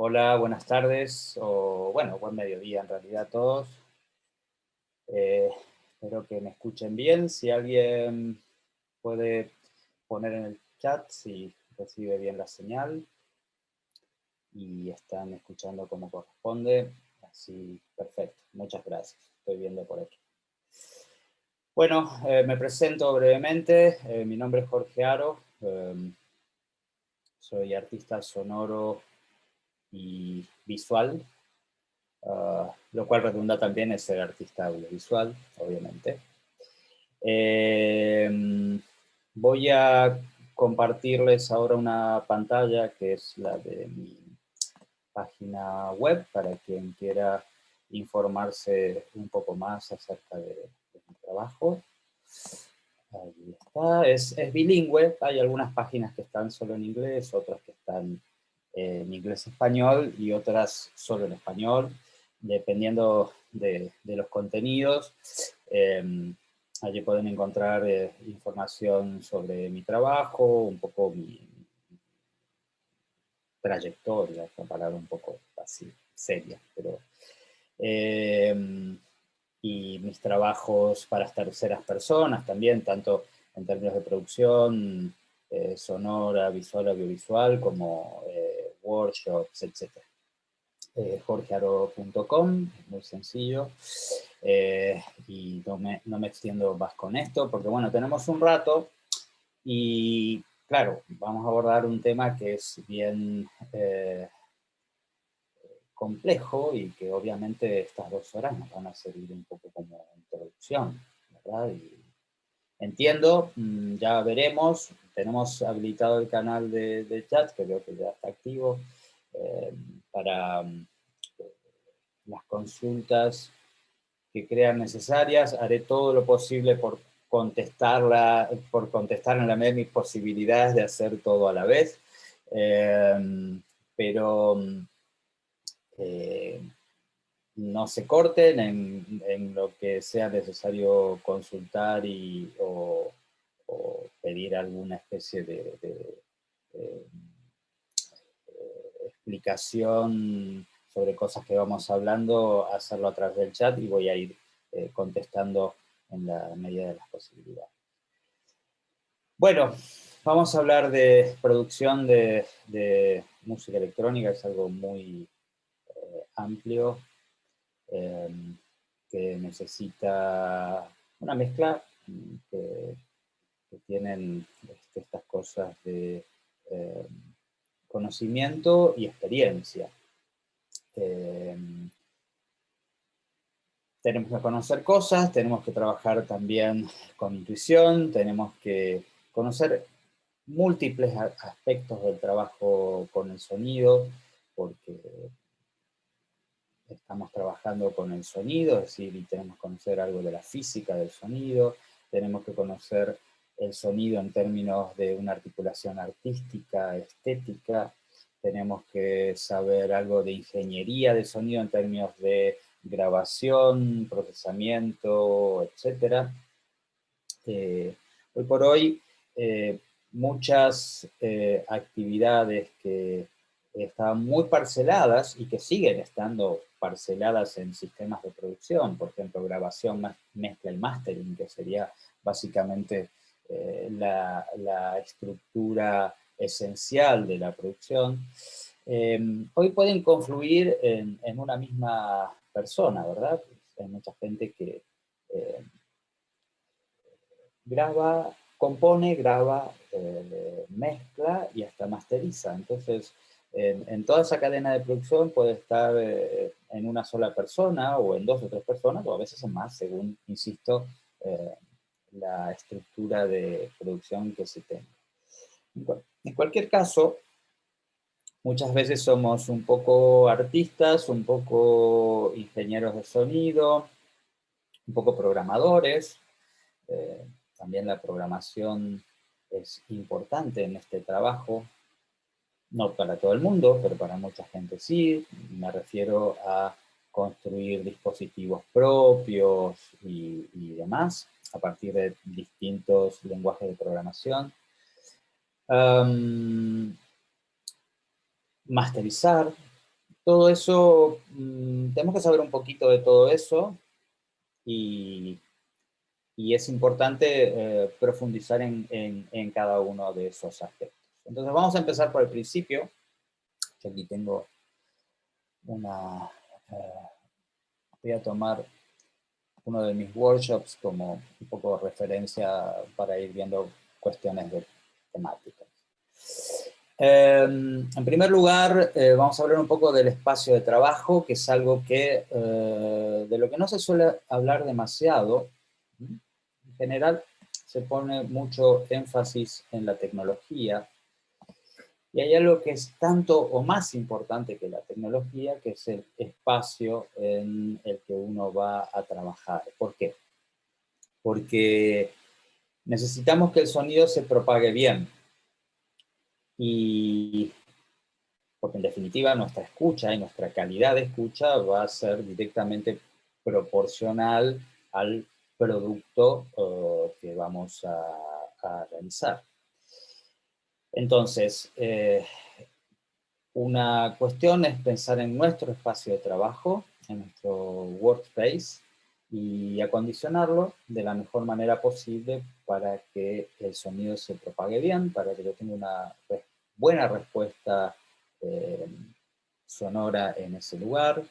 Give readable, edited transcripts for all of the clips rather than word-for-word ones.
Hola, buenas tardes, o bueno, buen mediodía en realidad a todos. Eh, Espero que me escuchen bien. Si alguien puede poner en el chat si recibe bien la señal y están escuchando como corresponde, así, perfecto. Muchas gracias. Estoy viendo por aquí. Bueno, me presento brevemente. Mi nombre es Jorge Aro. Soy artista sonoro y visual. Lo cual redunda también en ser artista audiovisual, obviamente. Eh, Voy a compartirles ahora una pantalla que es la de mi página web para quien quiera informarse un poco más acerca de mi trabajo. Ahí está, es bilingüe, hay algunas páginas que están solo en inglés, otras que están en inglés-español y otras solo en español, dependiendo de los contenidos. Eh, Allí pueden encontrar información sobre mi trabajo, un poco mi trayectoria, una palabra un poco así seria, pero eh, y mis trabajos para terceras personas también, tanto en términos de producción sonora, visual, audiovisual, como workshops, etc. jorgearo.com, es muy sencillo. Y no me extiendo más con esto, porque bueno, tenemos un rato y claro, vamos a abordar un tema que es bien complejo y que obviamente estas 2 horas nos van a servir un poco como introducción, ¿verdad? Y entiendo, ya veremos, tenemos habilitado el canal de chat, que creo que ya está activo, eh, para las consultas que crean necesarias. Haré todo lo posible por contestar en la medida de mis posibilidades de hacer todo a la vez. Pero eh, no se corten en lo que sea necesario consultar o pedir alguna especie de explicación sobre cosas que vamos hablando, hacerlo a través del chat y voy a ir contestando en la medida de las posibilidades. Bueno, vamos a hablar de producción de música electrónica, es algo muy amplio, eh, que necesita una mezcla que tienen estas cosas de eh, conocimiento y experiencia. Eh, Tenemos que conocer cosas, tenemos que trabajar también con intuición, tenemos que conocer múltiples aspectos del trabajo con el sonido, porque estamos trabajando con el sonido, es decir, y tenemos que conocer algo de la física del sonido, tenemos que conocer el sonido en términos de una articulación artística, estética, tenemos que saber algo de ingeniería de sonido en términos de grabación, procesamiento, etc. Hoy por hoy, muchas actividades que estaban muy parceladas y que siguen estando parceladas en sistemas de producción, por ejemplo, grabación, mezcla y mastering, que sería básicamente la estructura esencial de la producción, hoy pueden confluir en una misma persona, ¿verdad? Hay mucha gente que graba, compone, graba, mezcla y hasta masteriza. Entonces, en toda esa cadena de producción puede estar en una sola persona o en 2 o 3 personas o a veces en más, según, insisto, eh, la estructura de producción que se tenga. En cualquier caso, muchas veces somos un poco artistas, un poco ingenieros de sonido, un poco programadores. Eh, También la programación es importante en este trabajo, no para todo el mundo, pero para mucha gente sí. Me refiero a construir dispositivos propios y demás a partir de distintos lenguajes de programación. Um, Masterizar, Todo eso, tenemos que saber un poquito de todo eso y, y es importante profundizar en cada uno de esos aspectos. Entonces vamos a empezar por el principio. Yo aquí tengo una... voy a tomar uno de mis workshops como un poco referencia para ir viendo cuestiones de temáticas. En primer lugar, vamos a hablar un poco del espacio de trabajo, que es algo que, de lo que no se suele hablar demasiado. En general, se pone mucho énfasis en la tecnología, y hay algo que es tanto o más importante que la tecnología, que es el espacio en el que uno va a trabajar. ¿Por qué? Porque necesitamos que el sonido se propague bien. Y porque en definitiva nuestra escucha y nuestra calidad de escucha va a ser directamente proporcional al producto que vamos a realizar. Entonces, una cuestión es pensar en nuestro espacio de trabajo, en nuestro workspace, y acondicionarlo de la mejor manera posible para que el sonido se propague bien, para que yo tenga una buena respuesta eh, sonora en ese lugar,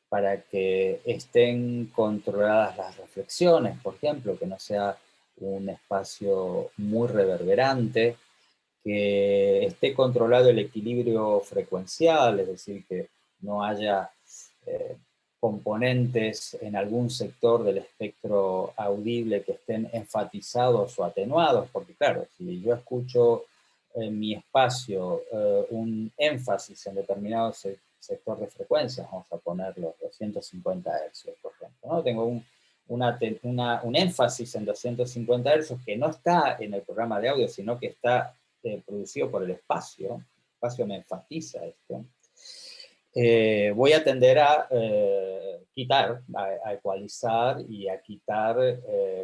para que estén controladas las reflexiones, por ejemplo, que no sea un espacio muy reverberante, que esté controlado el equilibrio frecuencial, es decir, que no haya eh, componentes en algún sector del espectro audible que estén enfatizados o atenuados, porque claro, si yo escucho en mi espacio un énfasis en determinado sector de frecuencias, vamos a poner los 250 Hz, por ejemplo, ¿no? Tengo un énfasis en 250 Hz que no está en el programa de audio, sino que está producido por el espacio me enfatiza esto, voy a tender a quitar, a ecualizar y a quitar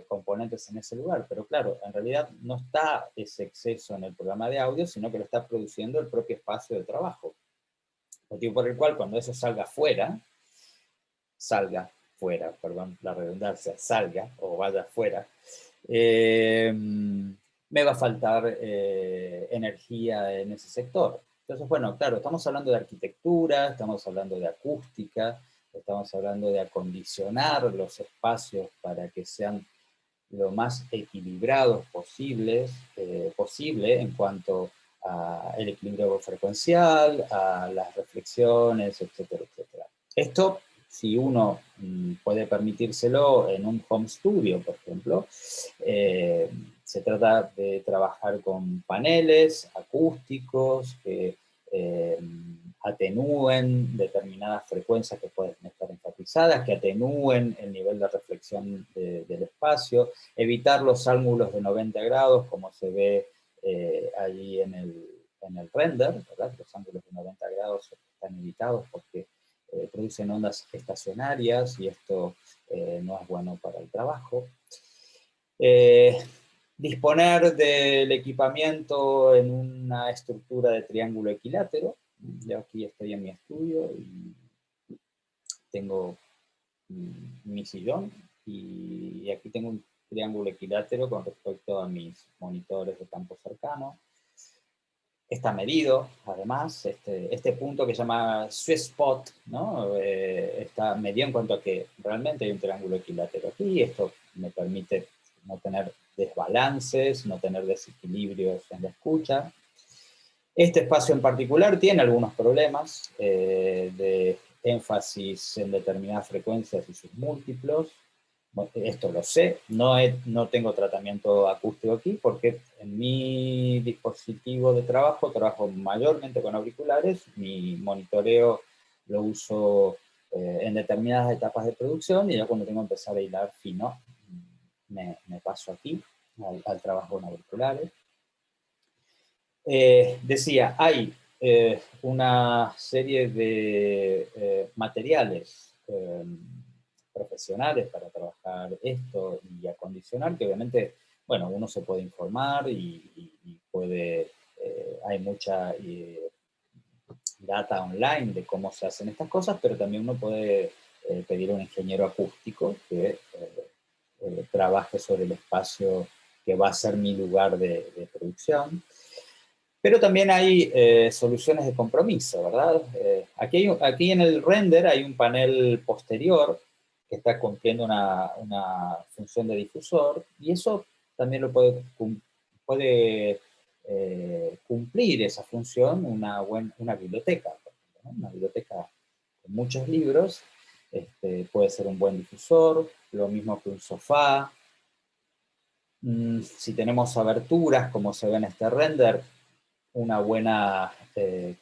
componentes en ese lugar. Pero claro, en realidad no está ese exceso en el programa de audio, sino que lo está produciendo el propio espacio de trabajo. Motivo por el cual cuando eso salga fuera, perdón, la redundancia, salga o vaya fuera, me va a faltar energía en ese sector. Entonces, bueno, claro, estamos hablando de arquitectura, estamos hablando de acústica, estamos hablando de acondicionar los espacios para que sean lo más equilibrados posible en cuanto al equilibrio frecuencial, a las reflexiones, etcétera, etcétera. Esto, si uno puede permitírselo en un home studio, por ejemplo, se trata de trabajar con paneles acústicos que atenúen determinadas frecuencias que pueden estar enfatizadas, que atenúen el nivel de reflexión del espacio, evitar los ángulos de 90 grados, como se ve allí en el render, ¿verdad? Los ángulos de 90 grados están evitados porque producen ondas estacionarias y esto no es bueno para el trabajo. Disponer del equipamiento en una estructura de triángulo equilátero. Yo aquí estoy en mi estudio y tengo mi sillón y aquí tengo un triángulo equilátero con respecto a mis monitores de campo cercano. Está medido, además, este punto que se llama sweet spot, ¿no? Está medido en cuanto a que realmente hay un triángulo equilátero aquí. Esto me permite no tener desbalances, no tener desequilibrios en la escucha. Este espacio en particular tiene algunos problemas de énfasis en determinadas frecuencias y sus múltiplos. Esto lo sé, no tengo tratamiento acústico aquí porque en mi dispositivo de trabajo mayormente con auriculares, mi monitoreo lo uso en determinadas etapas de producción y ya cuando tengo que empezar a hilar fino, me paso aquí al trabajo con auriculares. Decía, hay una serie de materiales profesionales para trabajar esto y acondicionar, que obviamente, bueno, uno se puede informar y puede, hay mucha data online de cómo se hacen estas cosas, pero también uno puede pedir a un ingeniero acústico que trabaje sobre el espacio que va a ser mi lugar de producción. Pero también hay soluciones de compromiso, ¿verdad? Aquí en el render hay un panel posterior que está cumpliendo una función de difusor, y eso también lo puede cumplir esa función una biblioteca, por ejemplo, ¿no? Una biblioteca con muchos libros, puede ser un buen difusor, lo mismo que un sofá. Si tenemos aberturas, como se ve en este render, una buena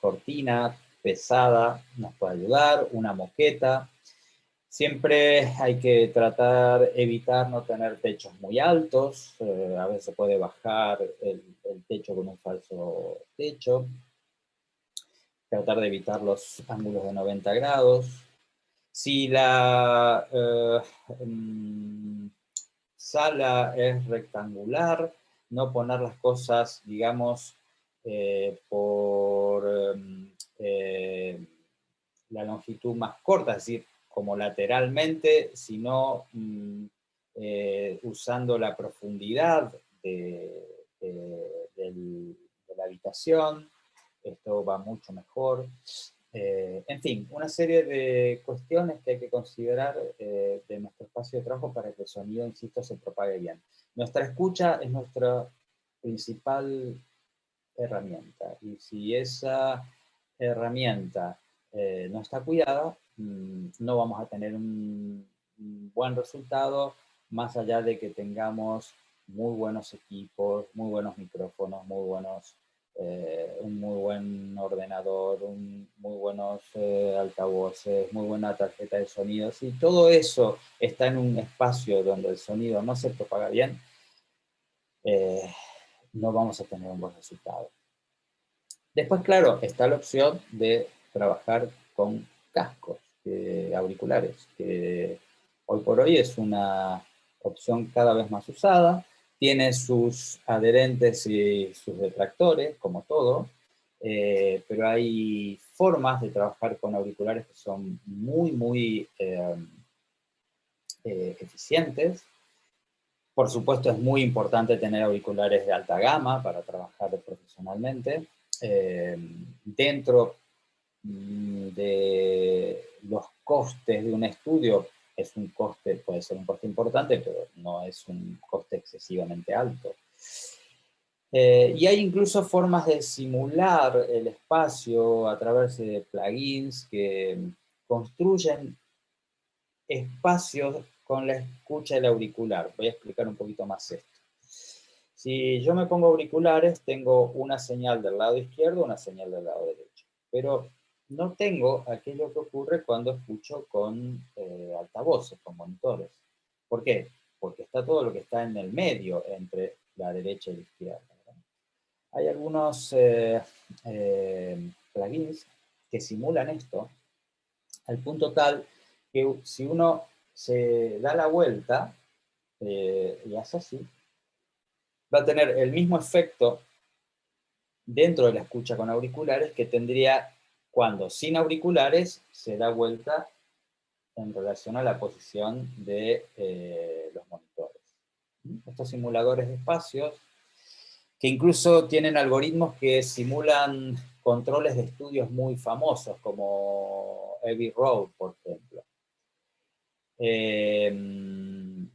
cortina pesada nos puede ayudar, una moqueta. Siempre hay que evitar no tener techos muy altos, a veces se puede bajar el techo con un falso techo, tratar de evitar los ángulos de 90 grados. Si la sala es rectangular, no poner las cosas, digamos, por la longitud más corta, es decir, como lateralmente, sino usando la profundidad de la habitación. Esto va mucho mejor. En fin, una serie de cuestiones que hay que considerar de nuestro espacio de trabajo para que el sonido, insisto, se propague bien. Nuestra escucha es nuestra principal herramienta, y si esa herramienta no está cuidada, no vamos a tener un buen resultado, más allá de que tengamos muy buenos equipos, muy buenos micrófonos, un muy buen ordenador, muy buenos altavoces, muy buena tarjeta de sonido. Si todo eso está en un espacio donde el sonido no se propaga bien, no vamos a tener un buen resultado. Después, claro, está la opción de trabajar con cascos, auriculares, que hoy por hoy es una opción cada vez más usada. Tiene sus adherentes y sus detractores, como todo, pero hay formas de trabajar con auriculares que son muy eficientes. Por supuesto, es muy importante tener auriculares de alta gama para trabajar profesionalmente. Dentro de los costes de un estudio, puede ser un coste importante, pero no es un coste excesivamente alto. Y hay incluso formas de simular el espacio a través de plugins que construyen espacios con la escucha del auricular. Voy a explicar un poquito más esto. Si yo me pongo auriculares, tengo una señal del lado izquierdo, una señal del lado derecho. Pero no tengo aquello que ocurre cuando escucho con altavoces, con monitores. ¿Por qué? Porque está todo lo que está en el medio entre la derecha y la izquierda, ¿verdad? Hay algunos plugins que simulan esto al punto tal que si uno se da la vuelta y hace así, va a tener el mismo efecto dentro de la escucha con auriculares que tendría cuando sin auriculares se da vuelta en relación a la posición de los monitores. Estos simuladores de espacios, que incluso tienen algoritmos que simulan controles de estudios muy famosos, como Abbey Road, por ejemplo. En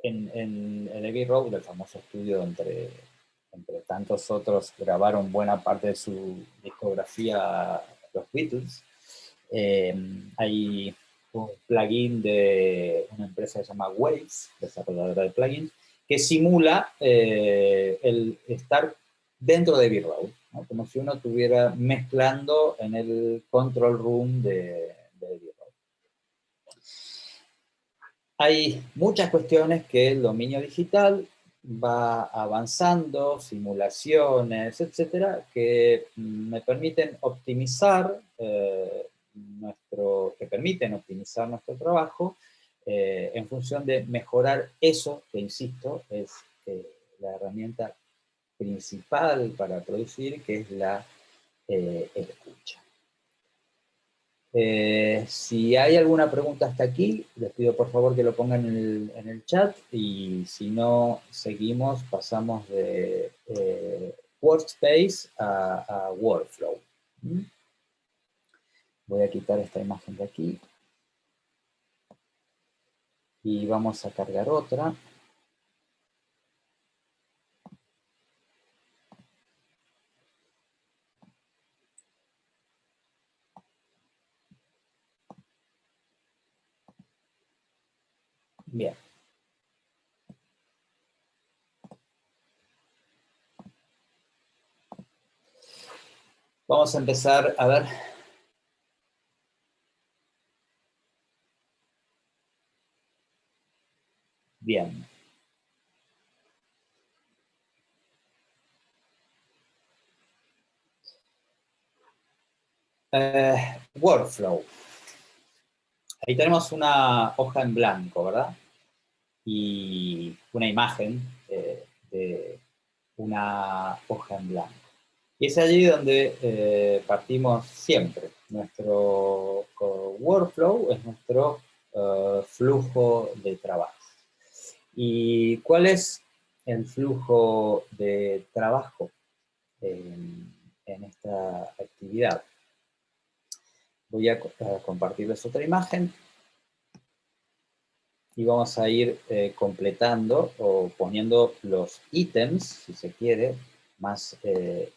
el Abbey Road, el famoso estudio entre tantos otros, grabaron buena parte de su discografía los Beatles. Hay un plugin de una empresa que se llama Waves, desarrolladora de plugins, que simula el estar dentro de Abbey Road, ¿no? Como si uno estuviera mezclando en el control room de Abbey Road. Hay muchas cuestiones que el dominio digital va avanzando, simulaciones, etcétera, que me permiten optimizar nuestro trabajo en función de mejorar eso que, insisto, es la herramienta principal para producir, que es la escucha. Si hay alguna pregunta hasta aquí, les pido por favor que lo pongan en el chat, y si no, seguimos, pasamos de Workspace a Workflow. ¿Mm? Voy a quitar esta imagen de aquí. Y vamos a cargar otra. Bien. Vamos a empezar a ver. Bien. Workflow. Ahí tenemos una hoja en blanco, ¿verdad? Y una imagen de una hoja en blanco. Y es allí donde partimos siempre. Nuestro workflow es nuestro flujo de trabajo. ¿Y cuál es el flujo de trabajo en esta actividad? Voy a compartirles otra imagen y vamos a ir completando o poniendo los ítems, si se quiere, más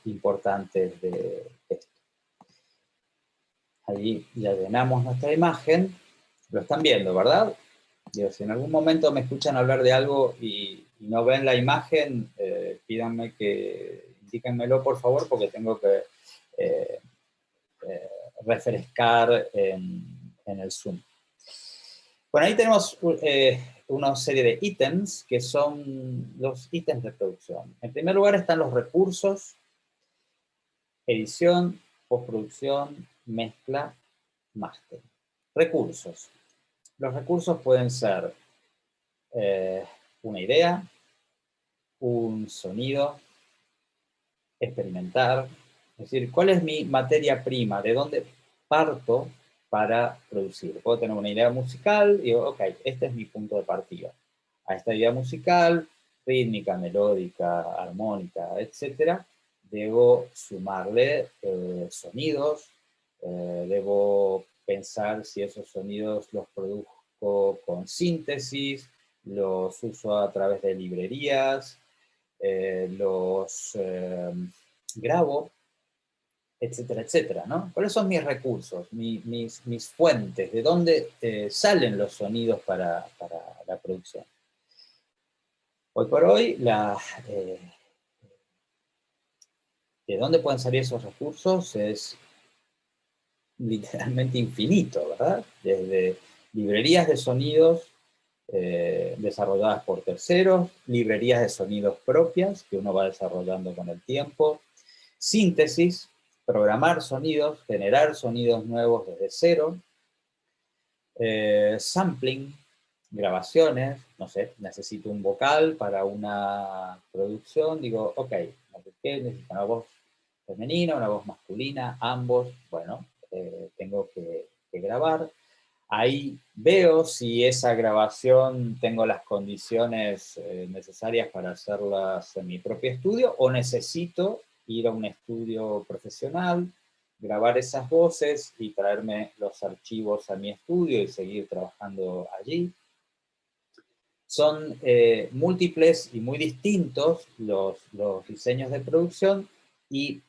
importantes de esto. Ahí ya llenamos nuestra imagen. Lo están viendo, ¿verdad? Digo, si en algún momento me escuchan hablar de algo y no ven la imagen, pídanme indíquenmelo por favor, porque tengo que eh, refrescar en el Zoom. Bueno, ahí tenemos una serie de ítems que son los ítems de producción. En primer lugar están los recursos: edición, postproducción, mezcla, máster. Recursos. Los recursos pueden ser una idea, un sonido, experimentar. Es decir, ¿cuál es mi materia prima? ¿De dónde parto para producir? Puedo tener una idea musical y digo, ok, este es mi punto de partida. A esta idea musical, rítmica, melódica, armónica, etcétera, debo sumarle sonidos, debo pensar si esos sonidos los produzco con síntesis, los uso a través de librerías, los grabo, etcétera, etcétera, ¿no? ¿Cuáles son mis recursos, mis fuentes? ¿De dónde salen los sonidos para la producción? Hoy por hoy, ¿de dónde pueden salir esos recursos? Es literalmente infinito, ¿verdad? Desde librerías de sonidos desarrolladas por terceros, librerías de sonidos propias que uno va desarrollando con el tiempo, síntesis, programar sonidos, generar sonidos nuevos desde cero, sampling, grabaciones, no sé, necesito un vocal para una producción, digo, ok, necesito una voz femenina, una voz masculina, ambos, bueno, tengo que grabar. Ahí veo si esa grabación tengo las condiciones necesarias para hacerlas en mi propio estudio o necesito ir a un estudio profesional, grabar esas voces y traerme los archivos a mi estudio y seguir trabajando allí. Son múltiples y muy distintos los diseños de producción, y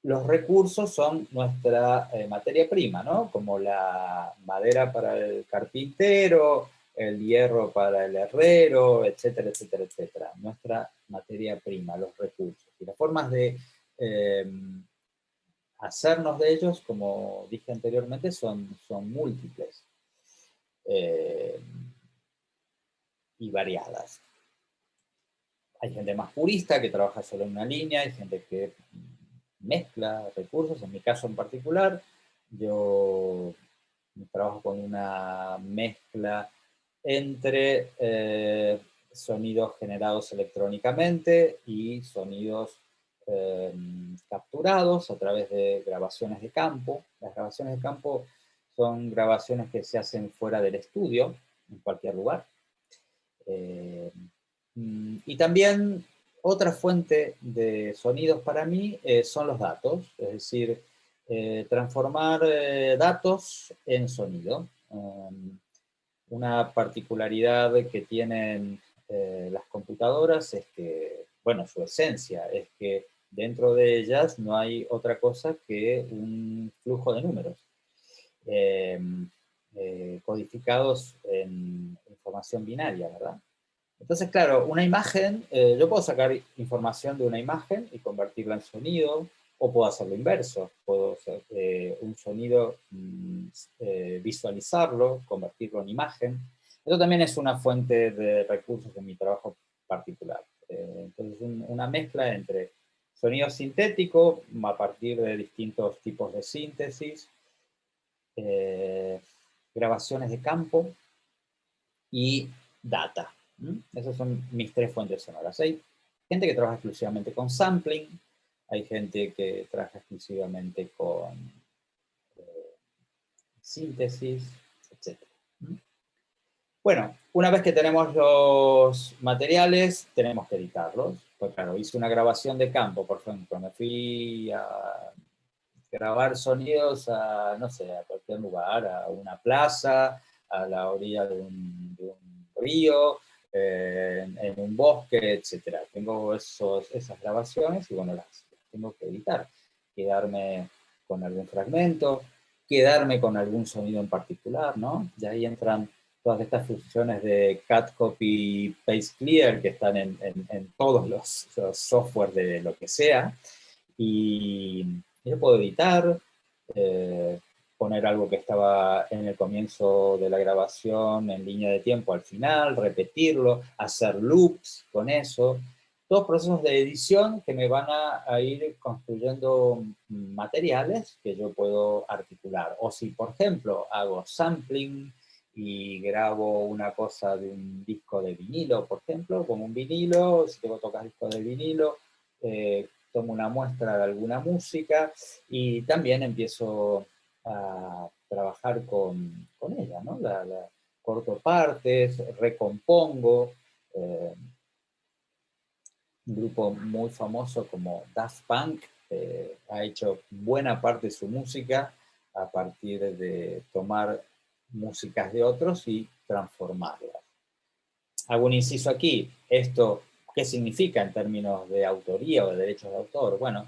los recursos son nuestra materia prima, ¿no? Como la madera para el carpintero, el hierro para el herrero, etcétera, etcétera, etcétera. Nuestra materia prima, los recursos. Y las formas de hacernos de ellos, como dije anteriormente, son múltiples y variadas. Hay gente más purista que trabaja solo en una línea, hay gente que mezcla recursos. En mi caso en particular, yo trabajo con una mezcla entre sonidos generados electrónicamente y sonidos capturados a través de grabaciones de campo. Las grabaciones de campo son grabaciones que se hacen fuera del estudio, en cualquier lugar. Y también otra fuente de sonidos para mí son los datos, es decir, transformar datos en sonido. Una particularidad que tienen las computadoras es que, bueno, su esencia es que dentro de ellas no hay otra cosa que un flujo de números codificados en información binaria, ¿verdad? Entonces, claro, una imagen, yo puedo sacar información de una imagen y convertirla en sonido, o puedo hacer lo inverso, puedo hacer un sonido, visualizarlo, convertirlo en imagen. Eso también es una fuente de recursos en mi trabajo particular. Entonces, una mezcla entre sonido sintético a partir de distintos tipos de síntesis, eh, grabaciones de campo y data. Esas son mis tres fuentes sonoras. Hay gente que trabaja exclusivamente con sampling, hay gente que trabaja exclusivamente con síntesis, etc. Bueno, una vez que tenemos los materiales, tenemos que editarlos. Pues claro, hice una grabación de campo, por ejemplo, me fui a grabar sonidos a, no sé, a cualquier lugar, a una plaza, a la orilla de un río, en un bosque, etc. Tengo esas grabaciones y bueno, las tengo que editar, quedarme con algún fragmento, quedarme con algún sonido en particular, ¿no? Y ahí entran todas estas funciones de cut, copy, paste, clear que están en todos los software de lo que sea. Y yo puedo editar, eh, poner algo que estaba en el comienzo de la grabación en línea de tiempo al final, repetirlo, hacer loops con eso. Todos procesos de edición que me van a ir construyendo materiales que yo puedo articular. O si, por ejemplo, hago sampling y grabo una cosa de un disco de vinilo, por ejemplo, como un vinilo, si tengo que tocar discos de vinilo, tomo una muestra de alguna música y también empiezo a trabajar con ella, ¿no? Corto partes, recompongo. Un grupo muy famoso como Daft Punk ha hecho buena parte de su música a partir de tomar músicas de otros y transformarlas. Hago un inciso aquí, esto, ¿qué significa en términos de autoría o de derechos de autor? Bueno,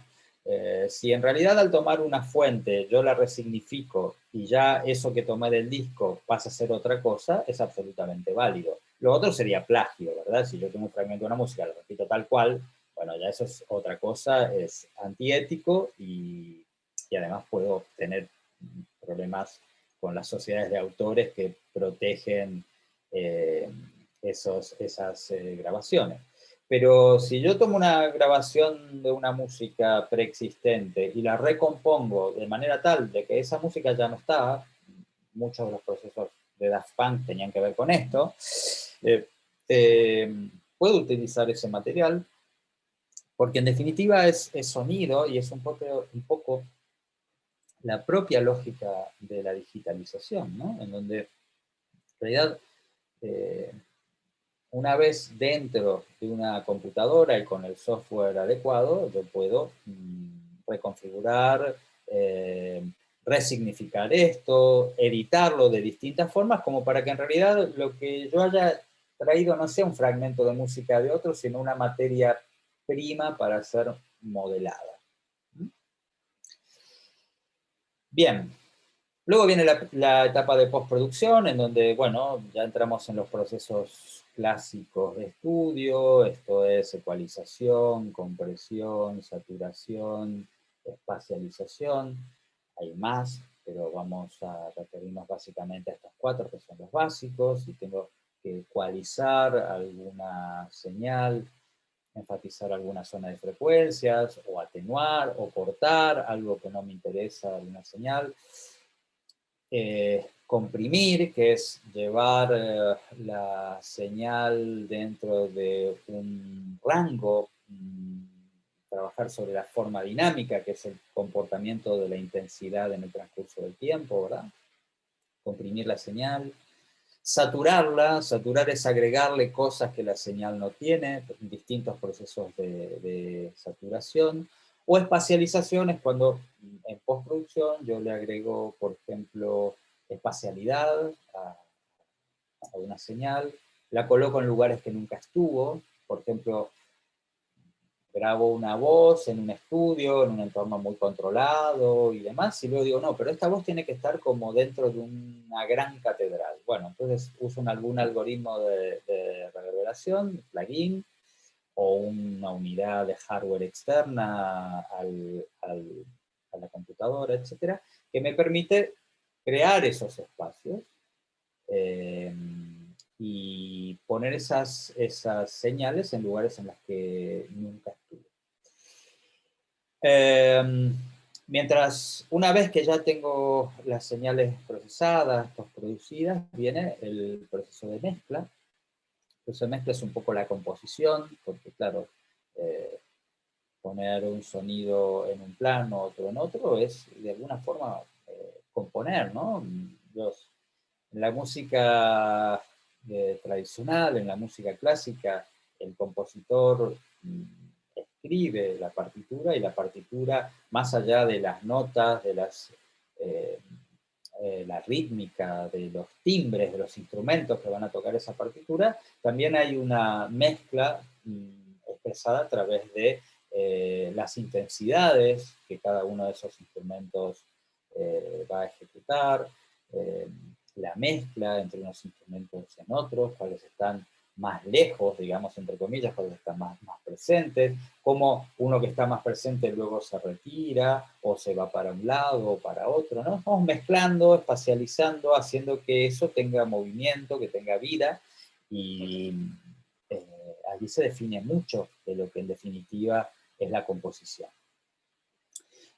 si en realidad al tomar una fuente yo la resignifico y ya eso que tomé del disco pasa a ser otra cosa, es absolutamente válido. Lo otro sería plagio, ¿verdad? Si yo tengo un fragmento de una música, lo repito tal cual, bueno, ya eso es otra cosa, es antiético y además puedo tener problemas con las sociedades de autores que protegen esas grabaciones. Pero si yo tomo una grabación de una música preexistente y la recompongo de manera tal de que esa música ya no está, muchos de los procesos de Daft Punk tenían que ver con esto, eh, eh, puedo utilizar ese material porque en definitiva es sonido y es un poco la propia lógica de la digitalización, ¿no? En donde en realidad una vez dentro de una computadora y con el software adecuado, yo puedo reconfigurar, resignificar esto, editarlo de distintas formas, como para que en realidad lo que yo haya traído no sea un fragmento de música de otro, sino una materia prima para ser modelada. Bien, luego viene la etapa de postproducción, en donde, bueno, ya entramos en los procesos clásicos de estudio, esto es ecualización, compresión, saturación, espacialización. Hay más, pero vamos a referirnos básicamente a estos cuatro que son los básicos. Y tengo que ecualizar alguna señal, enfatizar alguna zona de frecuencias, o atenuar, o cortar algo que no me interesa de una señal. Comprimir, que es llevar la señal dentro de un rango trabajar sobre la forma dinámica, que es el comportamiento de la intensidad en el transcurso del tiempo, ¿verdad? Comprimir la señal. Saturarla, saturar es agregarle cosas que la señal no tiene, distintos procesos de saturación. O espacialización es cuando en postproducción yo le agrego, por ejemplo, espacialidad a una señal, la coloco en lugares que nunca estuvo, por ejemplo, grabo una voz en un estudio, en un entorno muy controlado y demás, y luego digo, no, pero esta voz tiene que estar como dentro de una gran catedral. Bueno, entonces uso algún algoritmo de reverberación, plugin, o una unidad de hardware externa a la computadora, etcétera, que me permite crear esos espacios eh, y poner esas señales en lugares en los que nunca estuve. Mientras, una vez que ya tengo las señales procesadas, postproducidas, viene el proceso de mezcla. El proceso de mezcla es un poco la composición, porque claro, eh, poner un sonido en un plano, otro en otro, es de alguna forma componer, ¿no? En la música tradicional, en la música clásica, el compositor escribe la partitura y la partitura, más allá de las notas, de eh, la rítmica, de los timbres, de los instrumentos que van a tocar esa partitura, también hay una mezcla expresada a través de las intensidades que cada uno de esos instrumentos va a ejecutar, eh, la mezcla entre unos instrumentos en otros, cuáles están más lejos, digamos, entre comillas, cuáles están más presentes, cómo uno que está más presente luego se retira o se va para un lado o para otro, ¿no? Estamos mezclando, espacializando, haciendo que eso tenga movimiento, que tenga vida, y allí se define mucho de lo que en definitiva es la composición.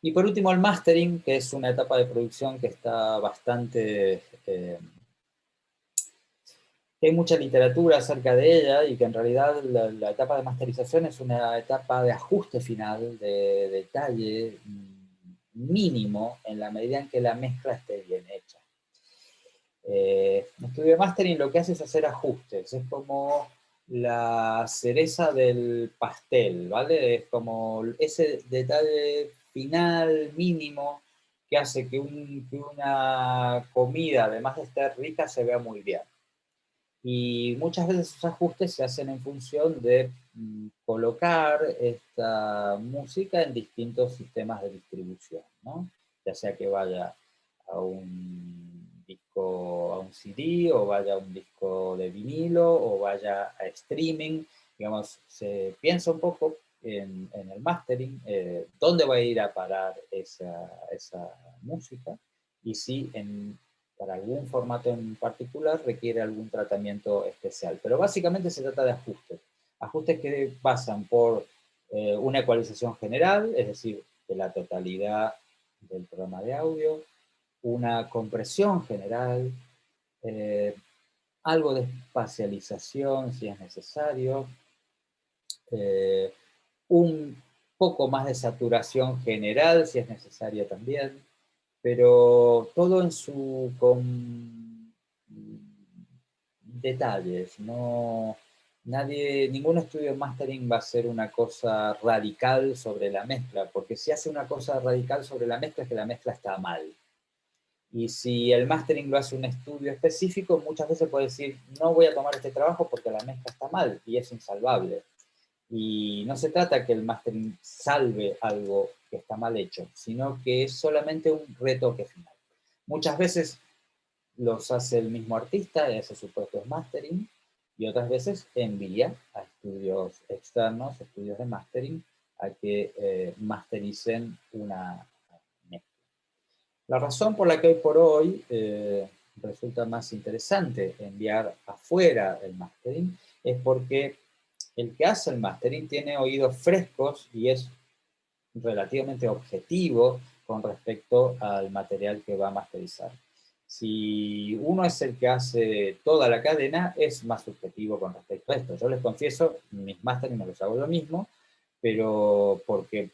Y por último el mastering, que es una etapa de producción que está bastante... hay mucha literatura acerca de ella y que en realidad la etapa de masterización es una etapa de ajuste final, de detalle mínimo en la medida en que la mezcla esté bien hecha. El estudio de mastering lo que hace es hacer ajustes, es como la cereza del pastel, ¿vale? Es como ese detalle final mínimo que hace que una comida, además de estar rica, se vea muy bien. Y muchas veces esos ajustes se hacen en función de colocar esta música en distintos sistemas de distribución, ¿no? Ya sea que vaya a un disco, a un CD, o vaya a un disco de vinilo, o vaya a streaming. Digamos, se piensa un poco en el mastering, dónde va a ir a parar esa música, y si para algún formato en particular requiere algún tratamiento especial. Pero básicamente se trata de ajustes. Ajustes que pasan por una ecualización general, es decir, de la totalidad del programa de audio, una compresión general, eh, algo de espacialización si es necesario, eh, un poco más de saturación general si es necesaria también, pero todo en con detalles, no, ningún estudio de mastering va a hacer una cosa radical sobre la mezcla, porque si hace una cosa radical sobre la mezcla es que la mezcla está mal. Y si el mastering lo hace un estudio específico, muchas veces puede decir, no voy a tomar este trabajo porque la mezcla está mal y es insalvable. Y no se trata que el mastering salve algo que está mal hecho, sino que es solamente un retoque final. Muchas veces los hace el mismo artista, y hace sus propios mastering, y otras veces envía a estudios externos, estudios de mastering, a que mastericen una mezcla. La razón por la que hoy por hoy resulta más interesante enviar afuera el mastering es porque el que hace el mastering tiene oídos frescos y es relativamente objetivo con respecto al material que va a masterizar. Si uno es el que hace toda la cadena, es más subjetivo con respecto a esto. Yo les confieso, mis mastering me los hago yo mismo, pero porque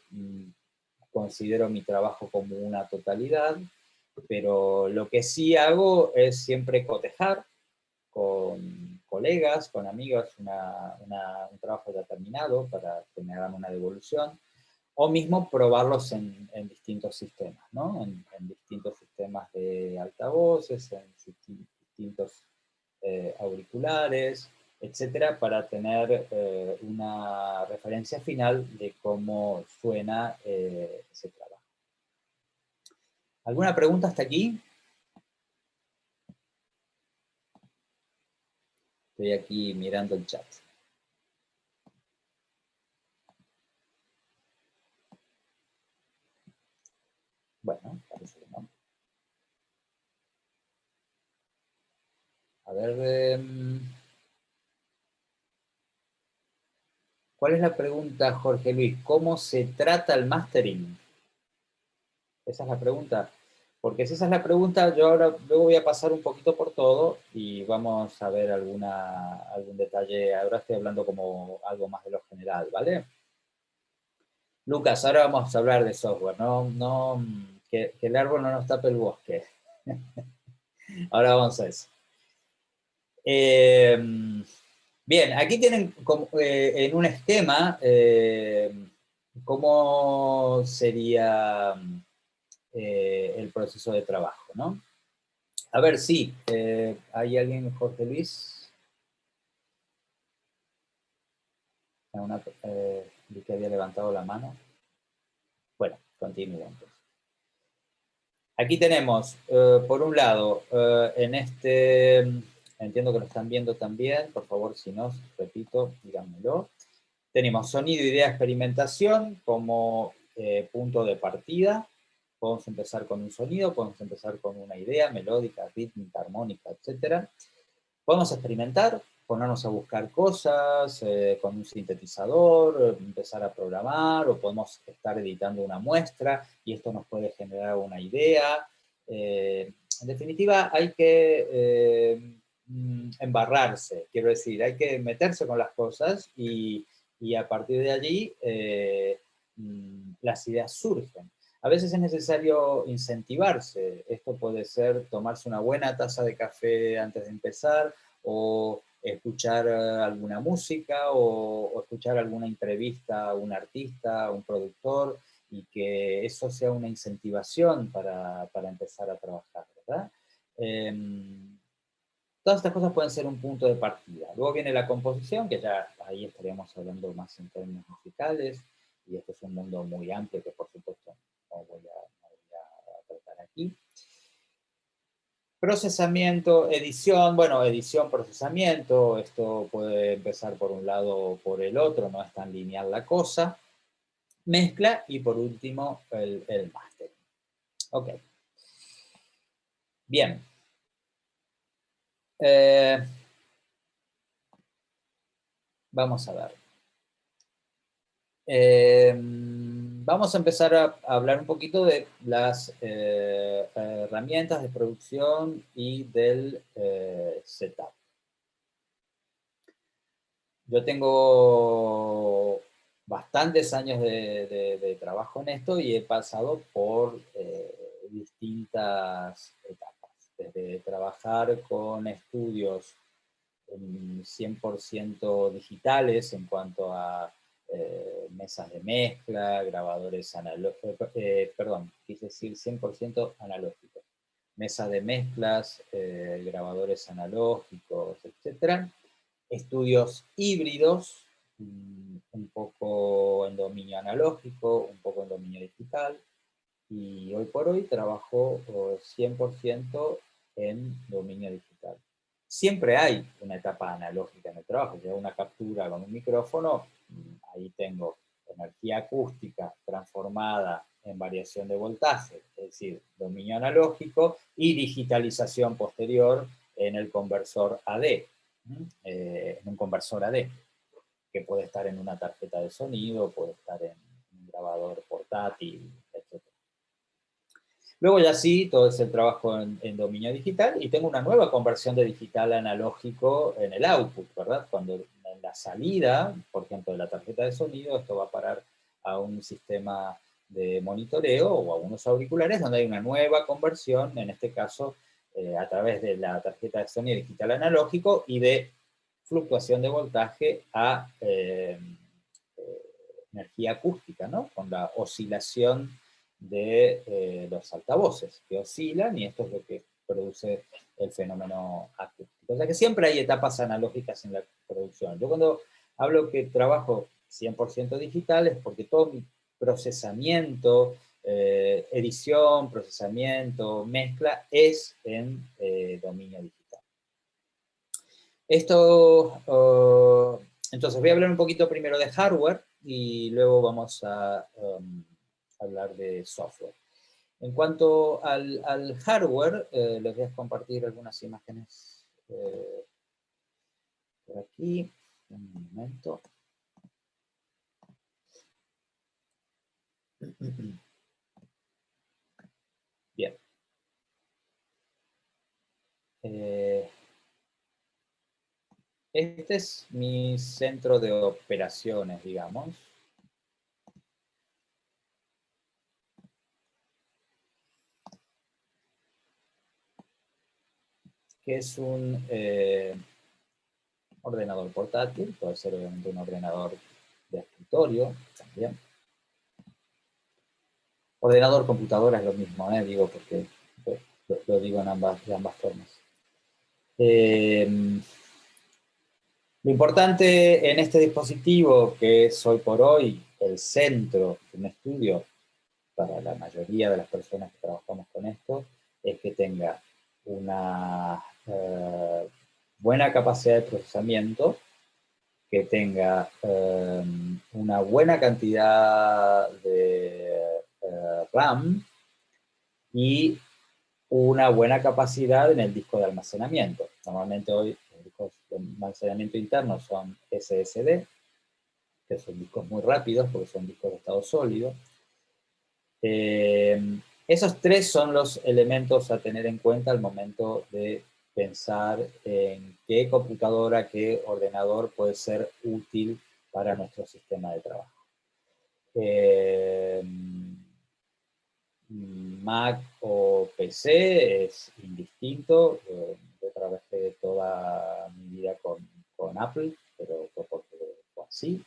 considero mi trabajo como una totalidad, pero lo que sí hago es siempre cotejar con colegas, con amigos, un trabajo determinado para que me hagan una devolución, o mismo probarlos en distintos sistemas, ¿no? En distintos sistemas de altavoces, en distintos auriculares, etcétera, para tener una referencia final de cómo suena ese trabajo. ¿Alguna pregunta hasta aquí? Estoy aquí mirando el chat. Bueno, parece que no. A ver, ¿cuál es la pregunta, Jorge Luis? ¿Cómo se trata el mastering? Esa es la pregunta. Porque si esa es la pregunta, yo ahora luego voy a pasar un poquito por todo y vamos a ver algún detalle. Ahora estoy hablando como algo más de lo general, ¿vale? Lucas, ahora vamos a hablar de software, no que el árbol no nos tape el bosque. Ahora vamos a eso. Bien, aquí tienen en un esquema cómo sería el proceso de trabajo, ¿no? A ver, sí, ¿hay alguien, Jorge Luis? Vi que había levantado la mano. Bueno, continúo entonces. Aquí tenemos, por un lado, entiendo que lo están viendo también, por favor, si no, repito, díganmelo. Tenemos sonido, idea, experimentación como punto de partida. Podemos empezar con un sonido, podemos empezar con una idea melódica, rítmica, armónica, etc. Podemos experimentar, ponernos a buscar cosas con un sintetizador, empezar a programar, o podemos estar editando una muestra y esto nos puede generar una idea. En definitiva, hay que embarrarse, quiero decir, hay que meterse con las cosas y a partir de allí las ideas surgen. A veces es necesario incentivarse. Esto puede ser tomarse una buena taza de café antes de empezar, o escuchar alguna música, o escuchar alguna entrevista a un artista, a un productor, y que eso sea una incentivación para empezar a trabajar, ¿verdad? Todas estas cosas pueden ser un punto de partida. Luego viene la composición, que ya ahí estaríamos hablando más en términos musicales, y este es un mundo muy amplio que por supuesto no voy a tratar aquí. Procesamiento, edición, bueno, edición, procesamiento, esto puede empezar por un lado o por el otro, no es tan lineal la cosa. Mezcla y por último el máster. Ok. Bien. Vamos a ver. Vamos a empezar a hablar un poquito de las herramientas de producción y del setup. Yo tengo bastantes años de trabajo en esto y he pasado por distintas etapas. Desde trabajar con estudios 100% digitales en cuanto a mesas de mezcla, grabadores analógicos, perdón, quise decir 100% analógicos, mesas de mezclas, grabadores analógicos, etcétera. Estudios híbridos, un poco en dominio analógico, un poco en dominio digital, y hoy por hoy trabajo 100% en dominio digital. Siempre hay una etapa analógica en el trabajo, si hago una captura con un micrófono, ahí tengo energía acústica transformada en variación de voltaje, es decir, dominio analógico y digitalización posterior en el conversor AD, en un conversor AD, que puede estar en una tarjeta de sonido, puede estar en un grabador portátil, etc. Luego ya sí, todo es el trabajo en dominio digital y tengo una nueva conversión de digital a analógico en el output, ¿verdad? Cuando en la salida, por ejemplo, de la tarjeta de sonido, esto va a parar a un sistema de monitoreo o a unos auriculares donde hay una nueva conversión, en este caso a través de la tarjeta de sonido digital analógico y de fluctuación de voltaje a energía acústica, ¿no? Con la oscilación de los altavoces, que oscilan y esto es lo que produce el fenómeno acústico. O sea que siempre hay etapas analógicas en la producción. Yo cuando hablo que trabajo 100% digital es porque todo mi procesamiento, edición, procesamiento, mezcla, es en dominio digital. Esto, entonces voy a hablar un poquito primero de hardware y luego vamos a hablar de software. En cuanto al hardware, les voy a compartir algunas imágenes por aquí. Un momento. Bien. Este es mi centro de operaciones, digamos. Que es un ordenador portátil, puede ser obviamente un ordenador de escritorio también. Ordenador, computadora es lo mismo, digo, porque lo digo en ambas formas. Lo importante en este dispositivo, que es hoy por hoy el centro de un estudio para la mayoría de las personas que trabajamos con esto, es que tenga una buena capacidad de procesamiento, que tenga una buena cantidad de RAM y una buena capacidad en el disco de almacenamiento. Normalmente hoy los discos de almacenamiento interno son SSD, que son discos muy rápidos porque son discos de estado sólido. Esos tres son los elementos a tener en cuenta al momento de pensar en qué computadora, qué ordenador puede ser útil para nuestro sistema de trabajo. Mac o PC es indistinto. Yo trabajé toda mi vida con Apple, pero porque fue así.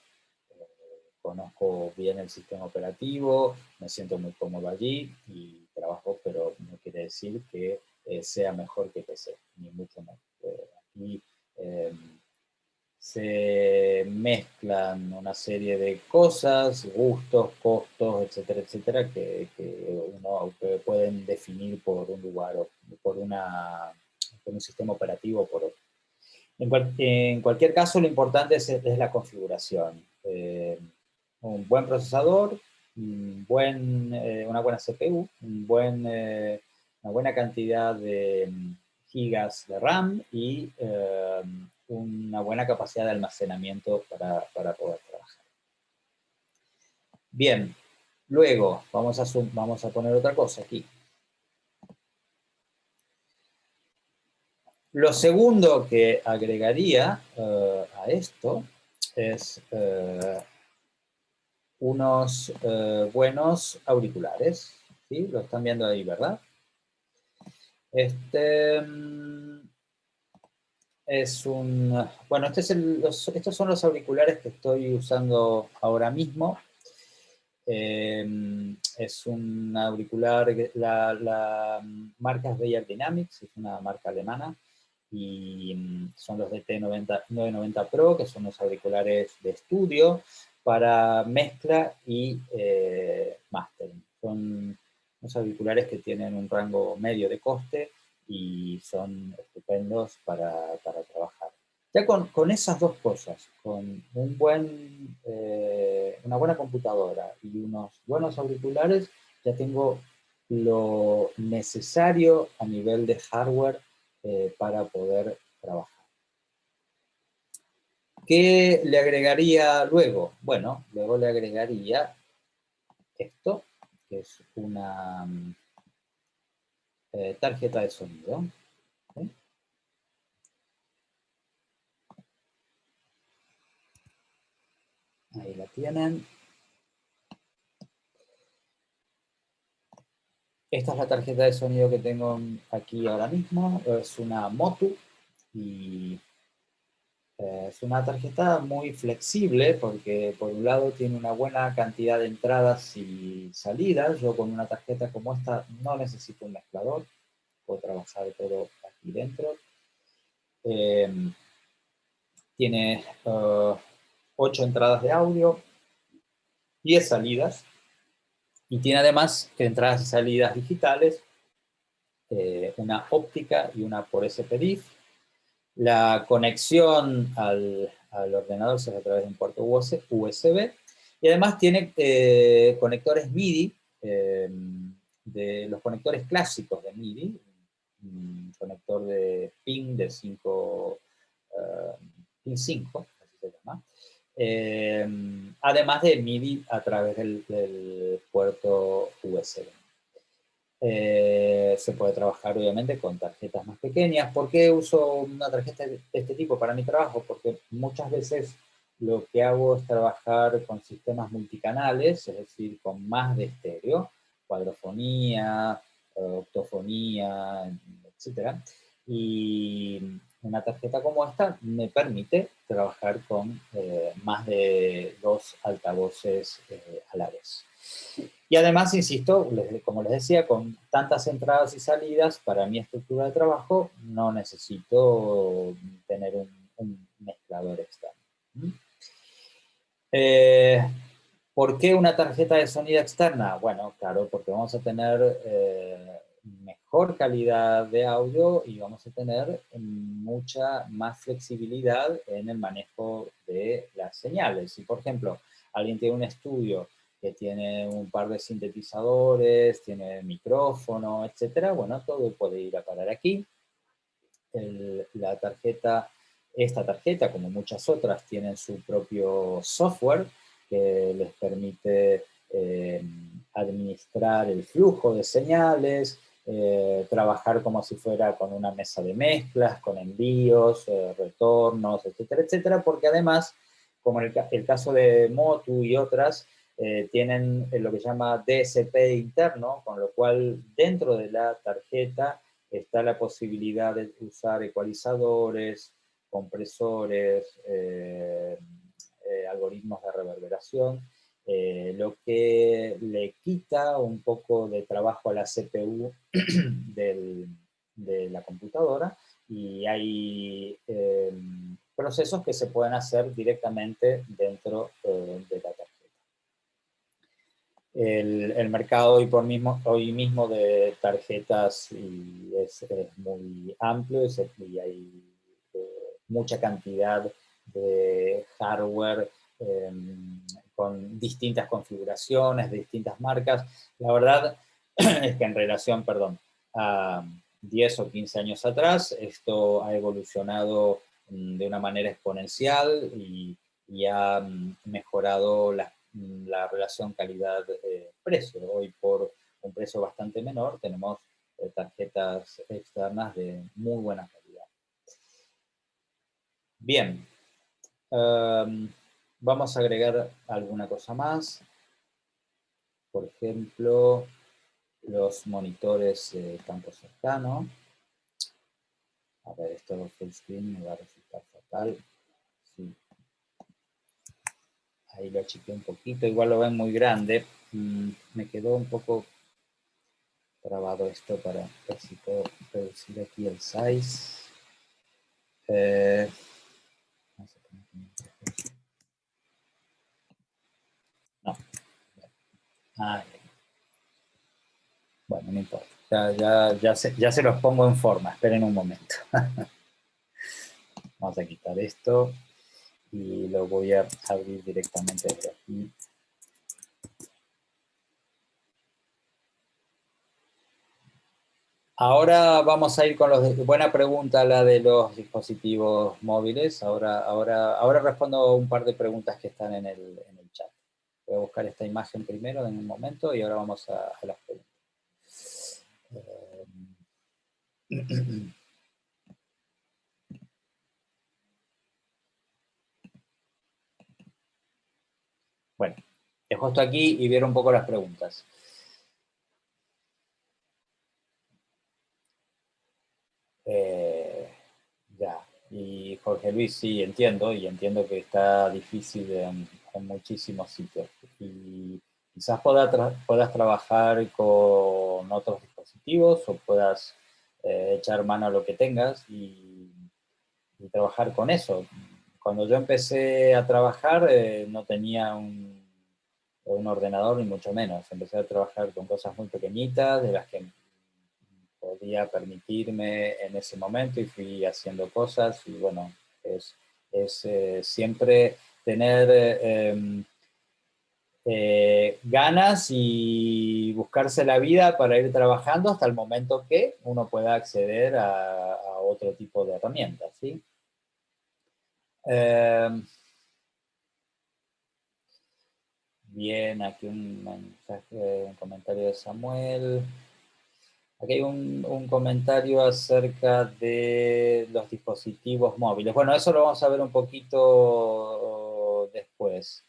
Conozco bien el sistema operativo, me siento muy cómodo allí y trabajo, pero no quiere decir que sea mejor que PC, ni mucho menos. Aquí se mezclan una serie de cosas, gustos, costos, etcétera, etcétera, que uno pueden definir por un lugar o por un sistema operativo o por otro. En cualquier caso, lo importante es la configuración. Un buen procesador, una buena CPU, una buena cantidad de gigas de RAM y una buena capacidad de almacenamiento para poder trabajar. Bien, luego vamos a poner otra cosa aquí. Lo segundo que agregaría a esto es unos buenos auriculares. ¿Sí? Lo están viendo ahí, ¿verdad? Bueno, estos son los auriculares que estoy usando ahora mismo. Es un auricular, la marca es Beyer Dynamics, es una marca alemana, y son los de T990 Pro, que son los auriculares de estudio para mezcla y mastering. Son unos auriculares que tienen un rango medio de coste y son estupendos para trabajar. Ya con esas dos cosas, con una buena computadora y unos buenos auriculares, ya tengo lo necesario a nivel de hardware para poder trabajar. ¿Qué le agregaría luego? Bueno, luego le agregaría esto, que es una tarjeta de sonido. ¿Sí? Ahí la tienen. Esta es la tarjeta de sonido que tengo aquí ahora mismo. Es una Motu y es una tarjeta muy flexible porque por un lado tiene una buena cantidad de entradas y salidas. Yo con una tarjeta como esta no necesito un mezclador, puedo trabajar todo aquí dentro. Eh, tiene 8 entradas de audio, 10 salidas y tiene además entradas y salidas digitales, una óptica y una por SPDIF. La conexión al ordenador se hace a través de un puerto USB y además tiene conectores MIDI, de los conectores clásicos de MIDI, un conector de PIN de 5, PIN 5, así se llama, además de MIDI a través del puerto USB. Se puede trabajar obviamente con tarjetas más pequeñas. ¿Por qué uso una tarjeta de este tipo para mi trabajo? Porque muchas veces lo que hago es trabajar con sistemas multicanales, es decir, con más de estéreo, cuadrofonía, octofonía, etcétera. Y una tarjeta como esta me permite trabajar con más de 2 altavoces a la vez. Y además, insisto, como les decía, con tantas entradas y salidas, para mi estructura de trabajo no necesito tener un mezclador externo. Eh, ¿Por qué una tarjeta de sonido externa? Bueno, claro, porque vamos a tener mejor calidad de audio y vamos a tener mucha más flexibilidad en el manejo de las señales. Si, por ejemplo, alguien tiene un estudio que tiene un par de sintetizadores, tiene micrófono, etcétera, bueno, todo puede ir a parar aquí. Esta tarjeta, como muchas otras, tienen su propio software que les permite administrar el flujo de señales, trabajar como si fuera con una mesa de mezclas, con envíos, retornos, etcétera, etcétera, porque además, como en el caso de Motu y otras, tienen lo que se llama DSP interno, con lo cual dentro de la tarjeta está la posibilidad de usar ecualizadores, compresores, algoritmos de reverberación, lo que le quita un poco de trabajo a la CPU de la computadora y hay procesos que se pueden hacer directamente dentro de la tarjeta. El mercado hoy mismo de tarjetas es muy amplio y hay mucha cantidad de hardware eh, con distintas configuraciones, de distintas marcas. La verdad es que en relación, perdón, a 10 o 15 años atrás, esto ha evolucionado de una manera exponencial y ha mejorado la relación calidad-precio. Hoy por un precio bastante menor tenemos tarjetas externas de muy buena calidad. Bien, vamos a agregar alguna cosa más. Por ejemplo, los monitores de campo cercano. A ver, esto full screen me va a resultar fatal. Sí. Ahí lo achiqué un poquito, igual lo ven muy grande. Me quedó un poco trabado esto para ver si puedo reducir aquí el size. No. Ah, bueno, no importa. Ya se los pongo en forma. Esperen un momento. Vamos a quitar esto y lo voy a abrir directamente desde aquí. Ahora vamos a ir con buena pregunta la de los dispositivos móviles. Ahora respondo un par de preguntas que están en el chat. Voy a buscar esta imagen primero en un momento y ahora vamos a las preguntas. puesto aquí y ver un poco las preguntas. Eh, ya, y Jorge Luis, sí, entiendo, y entiendo que está difícil en muchísimos sitios. Y quizás puedas trabajar con otros dispositivos o puedas echar mano a lo que tengas y trabajar con eso. Cuando yo empecé a trabajar no tenía un ordenador ni mucho menos. Empecé a trabajar con cosas muy pequeñitas de las que podía permitirme en ese momento y fui haciendo cosas y bueno, es siempre tener ganas y buscarse la vida para ir trabajando hasta el momento que uno pueda acceder a otro tipo de herramientas, ¿sí? Eh, bien, aquí un mensaje, un comentario de Samuel. Aquí hay un comentario acerca de los dispositivos móviles. Bueno, eso lo vamos a ver un poquito después.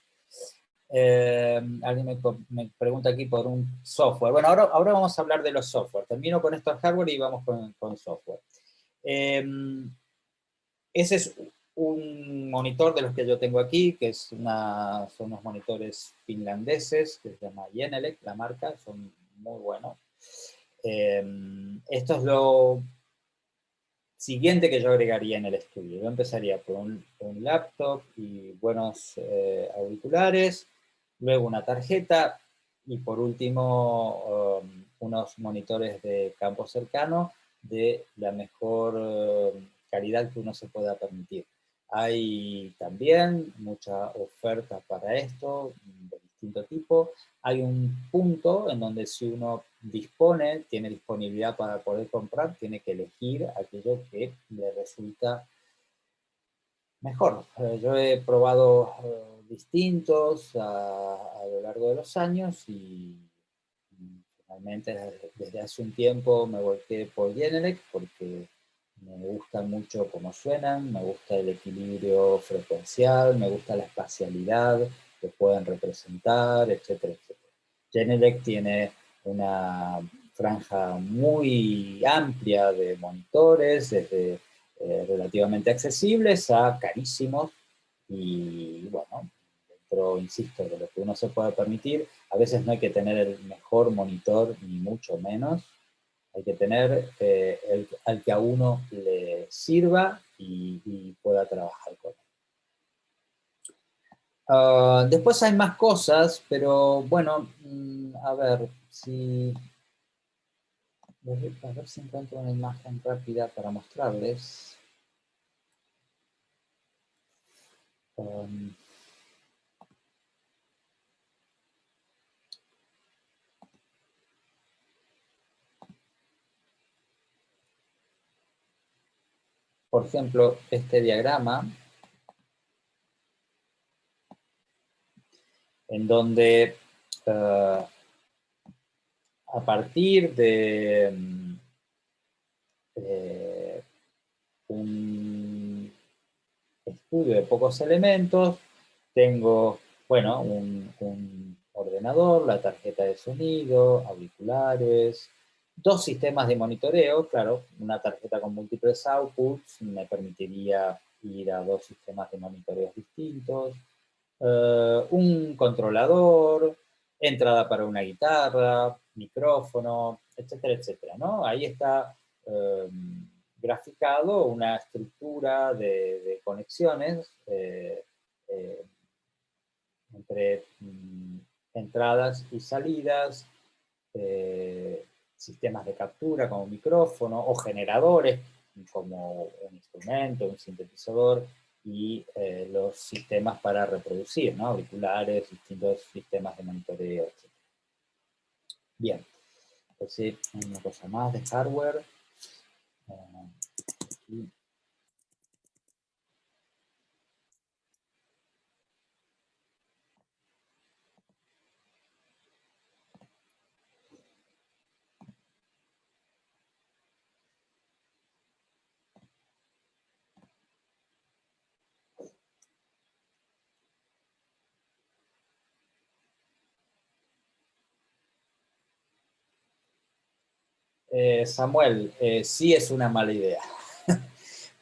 Alguien me pregunta aquí por un software. Bueno, ahora vamos a hablar de los software. Termino con esto en hardware y vamos con software. Eh, Ese es un monitor de los que yo tengo aquí, que son unos monitores finlandeses, que se llama Genelec, la marca, son muy buenos. Esto es lo siguiente que yo agregaría en el estudio. Yo empezaría por un laptop y buenos auriculares, luego una tarjeta y por último unos monitores de campo cercano de la mejor calidad que uno se pueda permitir. Hay también mucha oferta para esto, de distinto tipo. Hay un punto en donde si uno tiene disponibilidad para poder comprar, tiene que elegir aquello que le resulta mejor. Yo he probado distintos a lo largo de los años y finalmente desde hace un tiempo me volqué por Genelec porque me gusta mucho cómo suenan, me gusta el equilibrio frecuencial, me gusta la espacialidad que pueden representar, etcétera, etcétera. Genelec tiene una franja muy amplia de monitores, desde relativamente accesibles a carísimos y bueno, dentro, insisto, de lo que uno se puede permitir, a veces no hay que tener el mejor monitor ni mucho menos, hay que tener al que a uno le sirva y pueda trabajar con él. Después hay más cosas, pero bueno, a ver a ver si encuentro una imagen rápida para mostrarles. Um, por ejemplo, este diagrama, en donde a partir de eh, un estudio de pocos elementos, tengo, bueno, un ordenador, la tarjeta de sonido, auriculares, dos sistemas de monitoreo, claro, una tarjeta con múltiples outputs me permitiría ir a dos sistemas de monitoreo distintos, un controlador, entrada para una guitarra, micrófono, etcétera, etcétera, ¿no? Ahí está graficado una estructura de conexiones eh, entre entradas y salidas, eh, sistemas de captura como micrófono o generadores como un instrumento, un sintetizador y los sistemas para reproducir, ¿no? Auriculares, distintos sistemas de monitoreo, etc. Bien, pues sí, una cosa más de hardware. Aquí. Samuel, sí es una mala idea,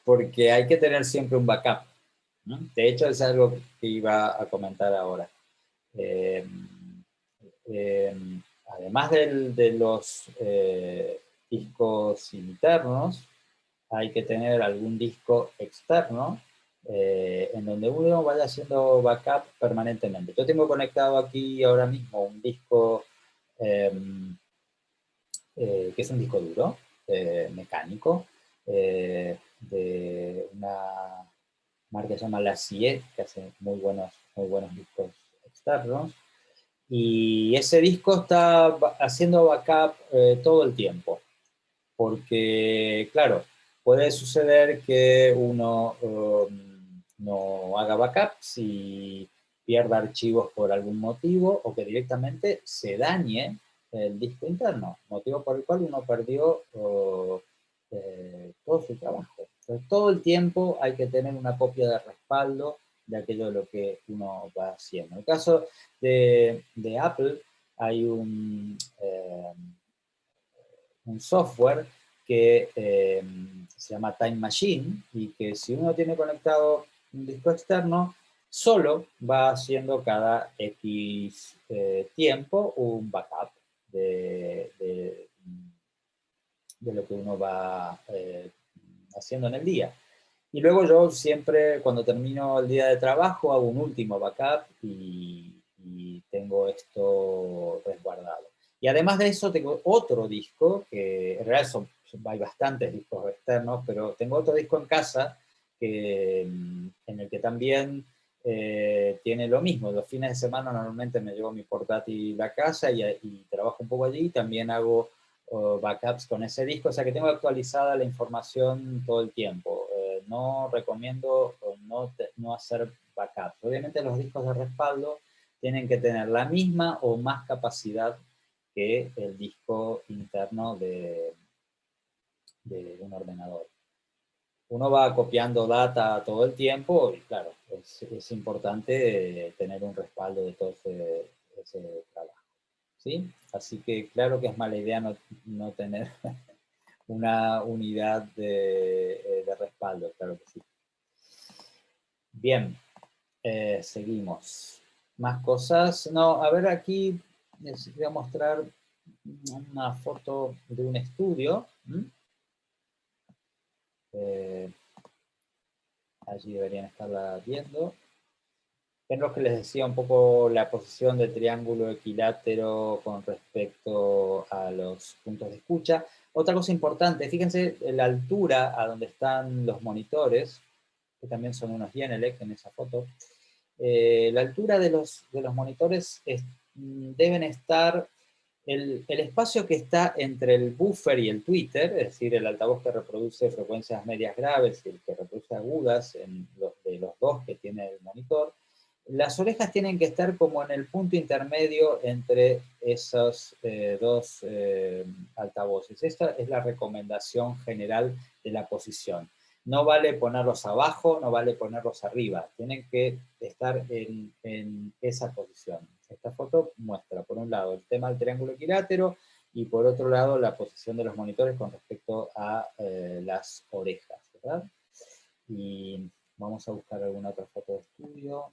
porque hay que tener siempre un backup, ¿no? De hecho, es algo que iba a comentar ahora. Eh, eh, Además de los discos internos, hay que tener algún disco externo en donde uno vaya haciendo backup permanentemente. Yo tengo conectado aquí ahora mismo un disco eh, que es un disco duro, mecánico, de una marca que se llama La CIE, que hace muy buenos discos externos. Y ese disco está haciendo backup todo el tiempo, porque, claro, puede suceder que uno no haga backups y pierda archivos por algún motivo o que directamente se dañe el disco interno, motivo por el cual uno perdió todo su trabajo. Entonces, todo el tiempo hay que tener una copia de respaldo de aquello de lo que uno va haciendo. En el caso de Apple, hay un software que se llama Time Machine y que si uno tiene conectado un disco externo, solo va haciendo cada X tiempo un backup de lo que uno va haciendo en el día. Y luego yo siempre, cuando termino el día de trabajo, hago un último backup y tengo esto resguardado. Y además de eso, tengo otro disco, que en realidad hay bastantes discos externos, pero tengo otro disco en casa en el que también tiene lo mismo. Los fines de semana normalmente me llevo mi portátil a casa y trabajo un poco allí. También hago backups con ese disco, o sea que tengo actualizada la información todo el tiempo. No recomiendo no hacer backups. Obviamente los discos de respaldo tienen que tener la misma o más capacidad que el disco interno de un ordenador. Uno va copiando data todo el tiempo y claro, es importante tener un respaldo de todo ese trabajo. ¿Sí? Así que claro que es mala idea no tener una unidad de respaldo, claro que sí. Bien, seguimos. Más cosas. No, a ver, aquí les voy a mostrar una foto de un estudio. Eh, Allí deberían estarla viendo. Es lo que les decía un poco la posición del triángulo equilátero con respecto a los puntos de escucha. Otra cosa importante, fíjense la altura a donde están los monitores, que también son unos Genelec en esa foto. La altura de los monitores deben estar, el espacio que está entre el buffer y el tweeter, es decir, el altavoz que reproduce frecuencias medias graves y el que reproduce agudas de los dos que tiene el monitor, las orejas tienen que estar como en el punto intermedio entre esos dos altavoces. Esta es la recomendación general de la posición. No vale ponerlos abajo, no vale ponerlos arriba. Tienen que estar en esa posición. Esta foto muestra, por un lado, el tema del triángulo equilátero y por otro lado, la posición de los monitores con respecto a las orejas, ¿verdad? Y vamos a buscar alguna otra foto de estudio.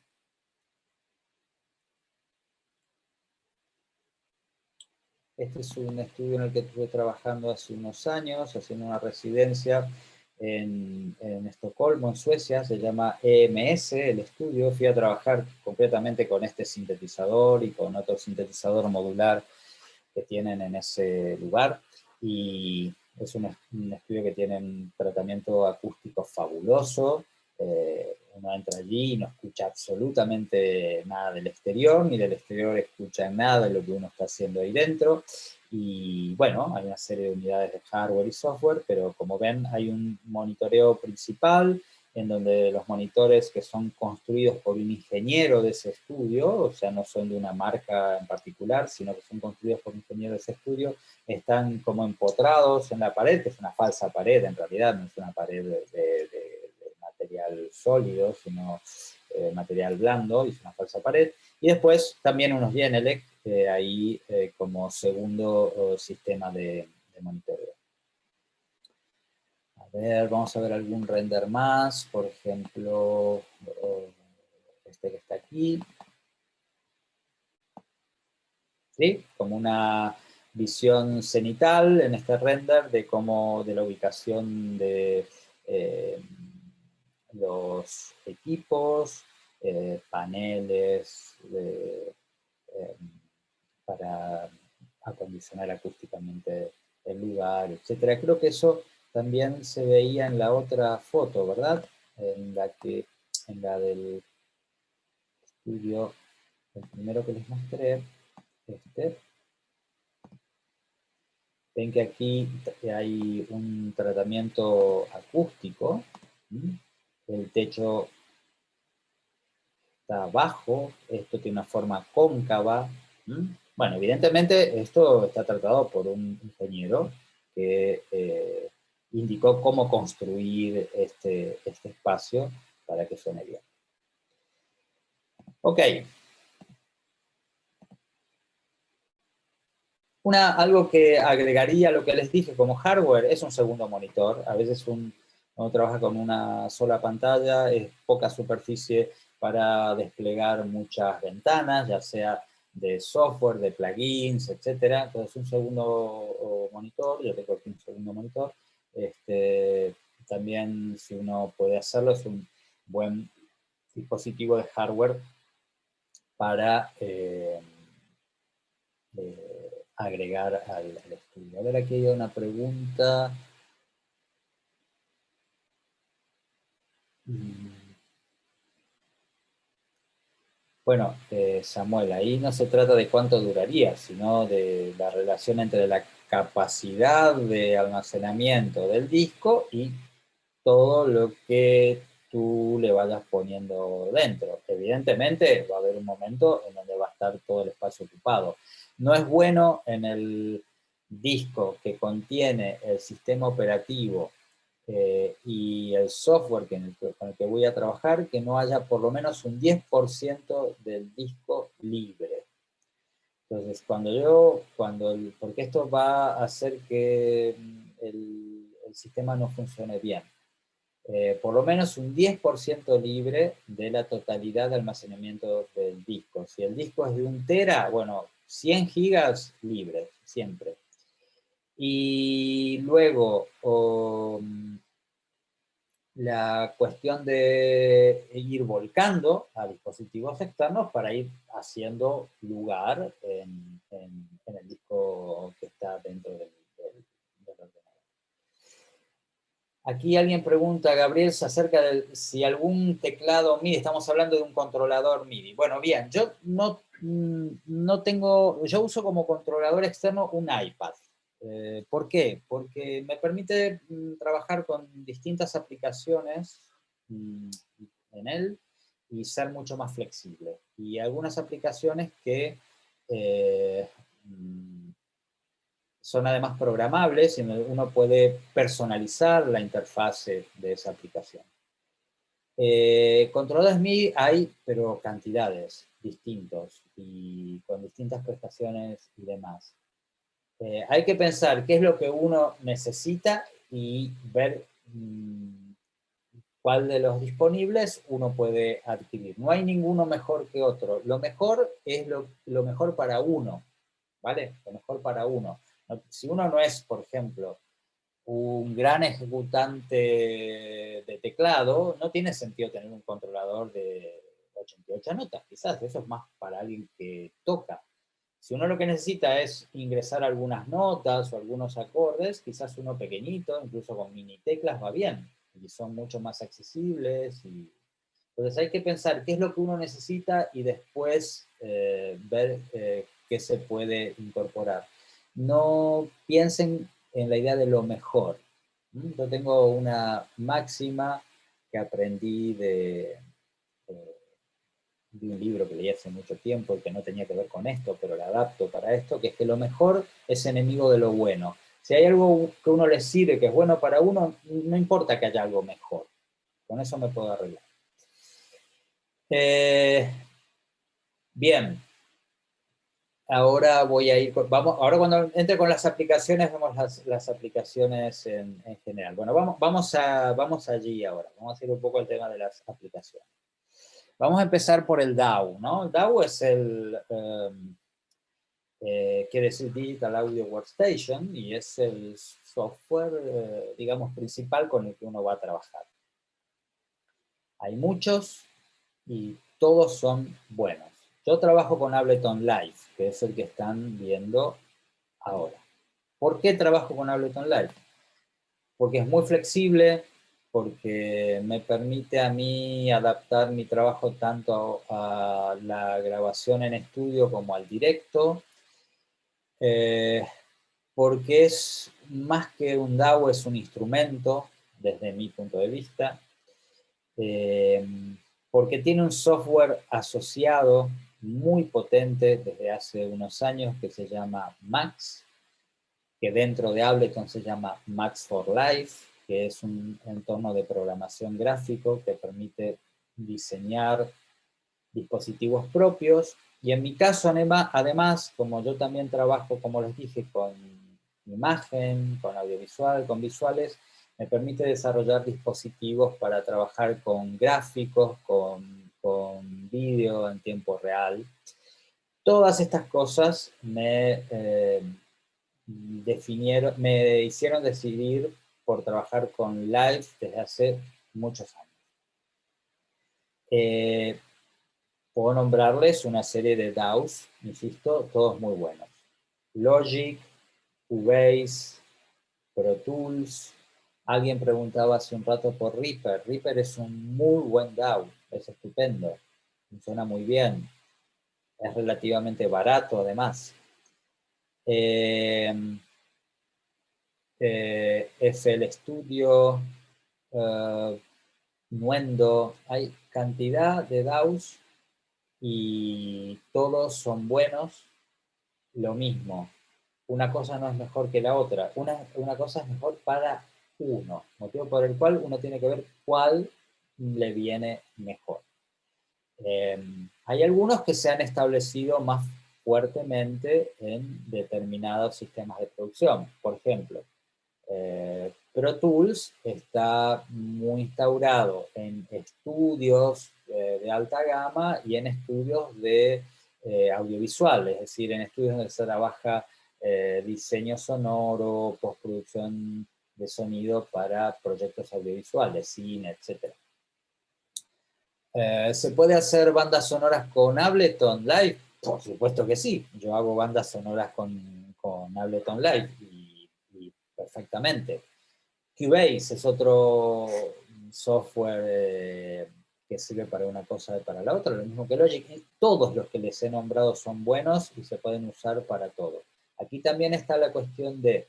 Este es un estudio en el que estuve trabajando hace unos años, haciendo una residencia en Estocolmo, en Suecia, se llama EMS, el estudio. Fui a trabajar completamente con este sintetizador y con otro sintetizador modular que tienen en ese lugar. Y es un estudio que tiene un tratamiento acústico fabuloso. Uno entra allí y no escucha absolutamente nada del exterior, ni del exterior escucha nada de lo que uno está haciendo ahí dentro. Y bueno, hay una serie de unidades de hardware y software, pero como ven hay un monitoreo principal en donde los monitores que son construidos por un ingeniero de ese estudio, o sea, no son de una marca en particular, sino que son construidos por un ingeniero de ese estudio, están como empotrados en la pared, que es una falsa pared en realidad, no es una pared de material sólido, sino material blando, y es una falsa pared. Y después también unos Genelec ahí como segundo sistema de monitoreo. A ver, vamos a ver algún render más, por ejemplo, este que está aquí. ¿Sí? Como una visión cenital en este render de cómo, de la ubicación de los equipos, paneles eh, para acondicionar acústicamente el lugar, etcétera. Creo que eso también se veía en la otra foto, ¿verdad? En la del estudio, el primero que les mostré, este. Ven que aquí hay un tratamiento acústico. ¿Mm? El techo está bajo, esto tiene una forma cóncava. ¿Mm? Bueno, evidentemente esto está tratado por un ingeniero que indicó cómo construir este espacio para que suene bien. Ok. Algo que agregaría a lo que les dije como hardware es un segundo monitor. A veces uno trabaja con una sola pantalla, es poca superficie para desplegar muchas ventanas, ya sea de software, de plugins, etcétera. Entonces un segundo monitor, yo tengo aquí un segundo monitor. También si uno puede hacerlo es un buen dispositivo de hardware para agregar al estudio. A ver, aquí hay una pregunta. Bueno, Samuel, ahí no se trata de cuánto duraría, sino de la relación entre la capacidad de almacenamiento del disco y todo lo que tú le vayas poniendo dentro. Evidentemente va a haber un momento en donde va a estar todo el espacio ocupado. No es bueno en el disco que contiene el sistema operativo y el software con el que voy a trabajar, que no haya por lo menos un 10% del disco libre. Entonces, porque esto va a hacer que el sistema no funcione bien. Por lo menos un 10% libre de la totalidad de almacenamiento del disco. Si el disco es de 1 tera, bueno, 100 gigas libres, siempre. Y luego, la cuestión de ir volcando a dispositivos externos para ir haciendo lugar en el disco que está dentro del ordenador. Aquí alguien pregunta, Gabriel, acerca de si algún teclado MIDI, estamos hablando de un controlador MIDI. Bueno, bien, yo no tengo, yo uso como controlador externo un iPad. ¿Por qué? Porque me permite trabajar con distintas aplicaciones en él y ser mucho más flexible. Y algunas aplicaciones que eh, son además programables y uno puede personalizar la interfase de esa aplicación. Controladores MIDI hay, pero cantidades distintos y con distintas prestaciones y demás. Hay que pensar qué es lo que uno necesita y ver cuál de los disponibles uno puede adquirir. No hay ninguno mejor que otro. Lo mejor es lo mejor para uno, ¿vale? Lo mejor para uno. Si uno no es, por ejemplo, un gran ejecutante de teclado, no tiene sentido tener un controlador de 88 notas, quizás. Eso es más para alguien que toca. Si uno lo que necesita es ingresar algunas notas o algunos acordes, quizás uno pequeñito, incluso con mini teclas, va bien. Y son mucho más accesibles. Entonces hay que pensar qué es lo que uno necesita y después ver qué se puede incorporar. No piensen en la idea de lo mejor. Yo tengo una máxima que aprendí de un libro que leí hace mucho tiempo y que no tenía que ver con esto, pero lo adapto para esto, que es que lo mejor es enemigo de lo bueno. Si hay algo que uno le sirve, que es bueno para uno, no importa que haya algo mejor. Con eso me puedo arreglar. Bien. ahora voy a ir, ahora cuando entre con las aplicaciones, vemos las aplicaciones en general. Bueno, vamos allí ahora, vamos a ir un poco al tema de las aplicaciones. Vamos a empezar por el DAW, ¿no? El DAW es quiere decir Digital Audio Workstation, y es el software, digamos, principal con el que uno va a trabajar. Hay muchos y todos son buenos. Yo trabajo con Ableton Live, que es el que están viendo ahora. ¿Por qué trabajo con Ableton Live? Porque es muy flexible, porque me permite a mí adaptar mi trabajo tanto a la grabación en estudio como al directo, porque es más que un DAW, es un instrumento, desde mi punto de vista, eh, porque tiene un software asociado muy potente desde hace unos años que se llama Max, que dentro de Ableton se llama Max for Life, que es un entorno de programación gráfico que permite diseñar dispositivos propios. Y en mi caso, además, como yo también trabajo, como les dije, con imagen, con audiovisual, con visuales, me permite desarrollar dispositivos para trabajar con gráficos, con vídeo en tiempo real. Todas estas cosas me hicieron decidir por trabajar con Live desde hace muchos años. Puedo nombrarles una serie de DAWs, insisto, todos muy buenos. Logic, Cubase, Pro Tools. Alguien preguntaba hace un rato por Reaper. Reaper es un muy buen DAW, es estupendo, funciona muy bien, es relativamente barato además. FL Studio, Nuendo, hay cantidad de DAWs y todos son buenos. Lo mismo, una cosa no es mejor que la otra, una cosa es mejor para uno, motivo por el cual uno tiene que ver cuál le viene mejor. Hay algunos que se han establecido más fuertemente en determinados sistemas de producción. Por ejemplo, Pro Tools está muy instaurado en estudios de alta gama y en estudios de audiovisual, es decir, en estudios donde se trabaja diseño sonoro, postproducción de sonido para proyectos audiovisuales, cine, etc. ¿Se puede hacer bandas sonoras con Ableton Live? Por supuesto que sí. Yo hago bandas sonoras con Ableton Live y perfectamente. Cubase es otro software que sirve para una cosa y para la otra, lo mismo que Logic. Todos los que les he nombrado son buenos y se pueden usar para todo. Aquí también está la cuestión de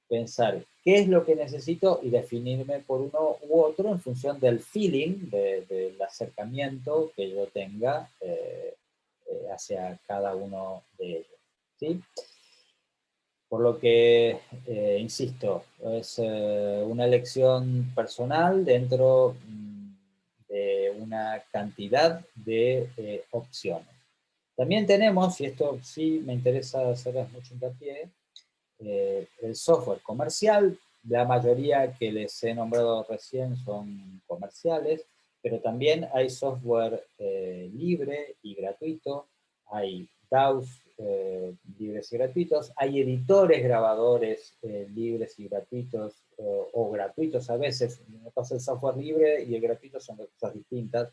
pensar qué es lo que necesito y definirme por uno u otro en función del feeling, del acercamiento que yo tenga hacia cada uno de ellos. ¿Sí? Por lo que, insisto, es una elección personal dentro de una cantidad de opciones. También tenemos, y esto sí me interesa hacerles mucho hincapié, el software comercial. La mayoría que les he nombrado recién son comerciales, pero también hay software libre y gratuito, hay DAWs libres y gratuitos, hay editores grabadores libres y gratuitos, o gratuitos a veces. Entonces el software libre y el gratuito son dos cosas distintas.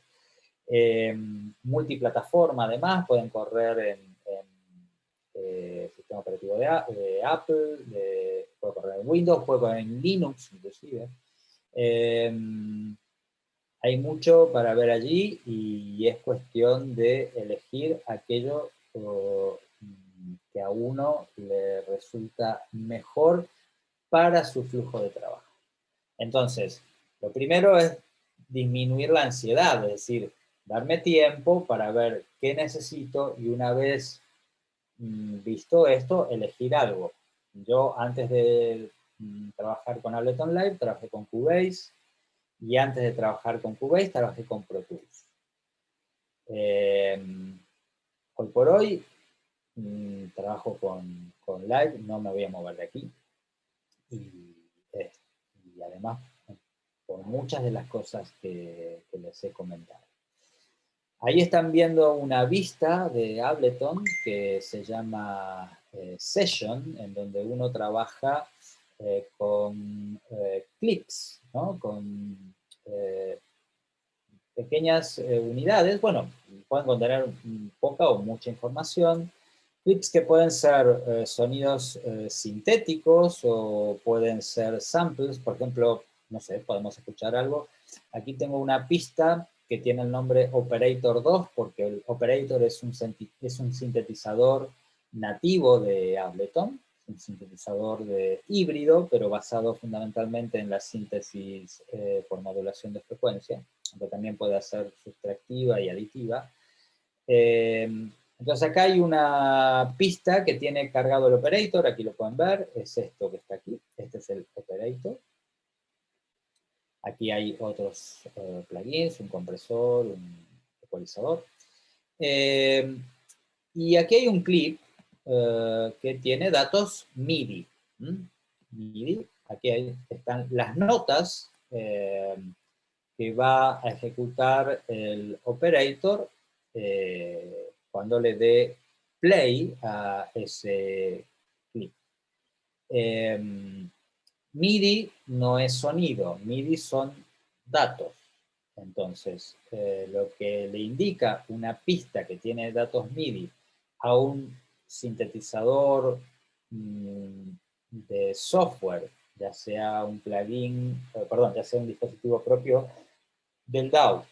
Multiplataforma además, pueden correr en sistema operativo de Apple, puede correr en Windows, puede correr en Linux inclusive. Hay mucho para ver allí y es cuestión de elegir aquello que a uno le resulta mejor para su flujo de trabajo. Entonces, lo primero es disminuir la ansiedad, es decir, darme tiempo para ver qué necesito y una vez visto esto, elegir algo. Yo antes de trabajar con Ableton Live, trabajé con Cubase, y antes de trabajar con Cubase, trabajé con Pro Tools. Hoy por hoy, trabajo con Live, no me voy a mover de aquí. Y además, por muchas de las cosas que les he comentado. Ahí están viendo una vista de Ableton que se llama Session, en donde uno trabaja con clips, ¿no? Con pequeñas unidades. Bueno, pueden contener poca o mucha información. Clips que pueden ser sonidos sintéticos o pueden ser samples. Por ejemplo, no sé, podemos escuchar algo. Aquí tengo una pista que tiene el nombre Operator 2 porque el Operator es un sintetizador nativo de Ableton, un sintetizador de híbrido, pero basado fundamentalmente en la síntesis por modulación de frecuencia, aunque también puede ser sustractiva y aditiva. Entonces acá hay una pista que tiene cargado el operator, aquí lo pueden ver, es esto que está aquí, este es el operator. Aquí hay otros plugins, un compresor, un ecualizador. Y aquí hay un clip que tiene datos MIDI. MIDI, aquí están las notas que va a ejecutar el operator cuando le dé play a ese clip. MIDI no es sonido, MIDI son datos. Entonces, lo que le indica una pista que tiene datos MIDI a un sintetizador de software, ya sea un plugin, perdón, ya sea un dispositivo propio del DAW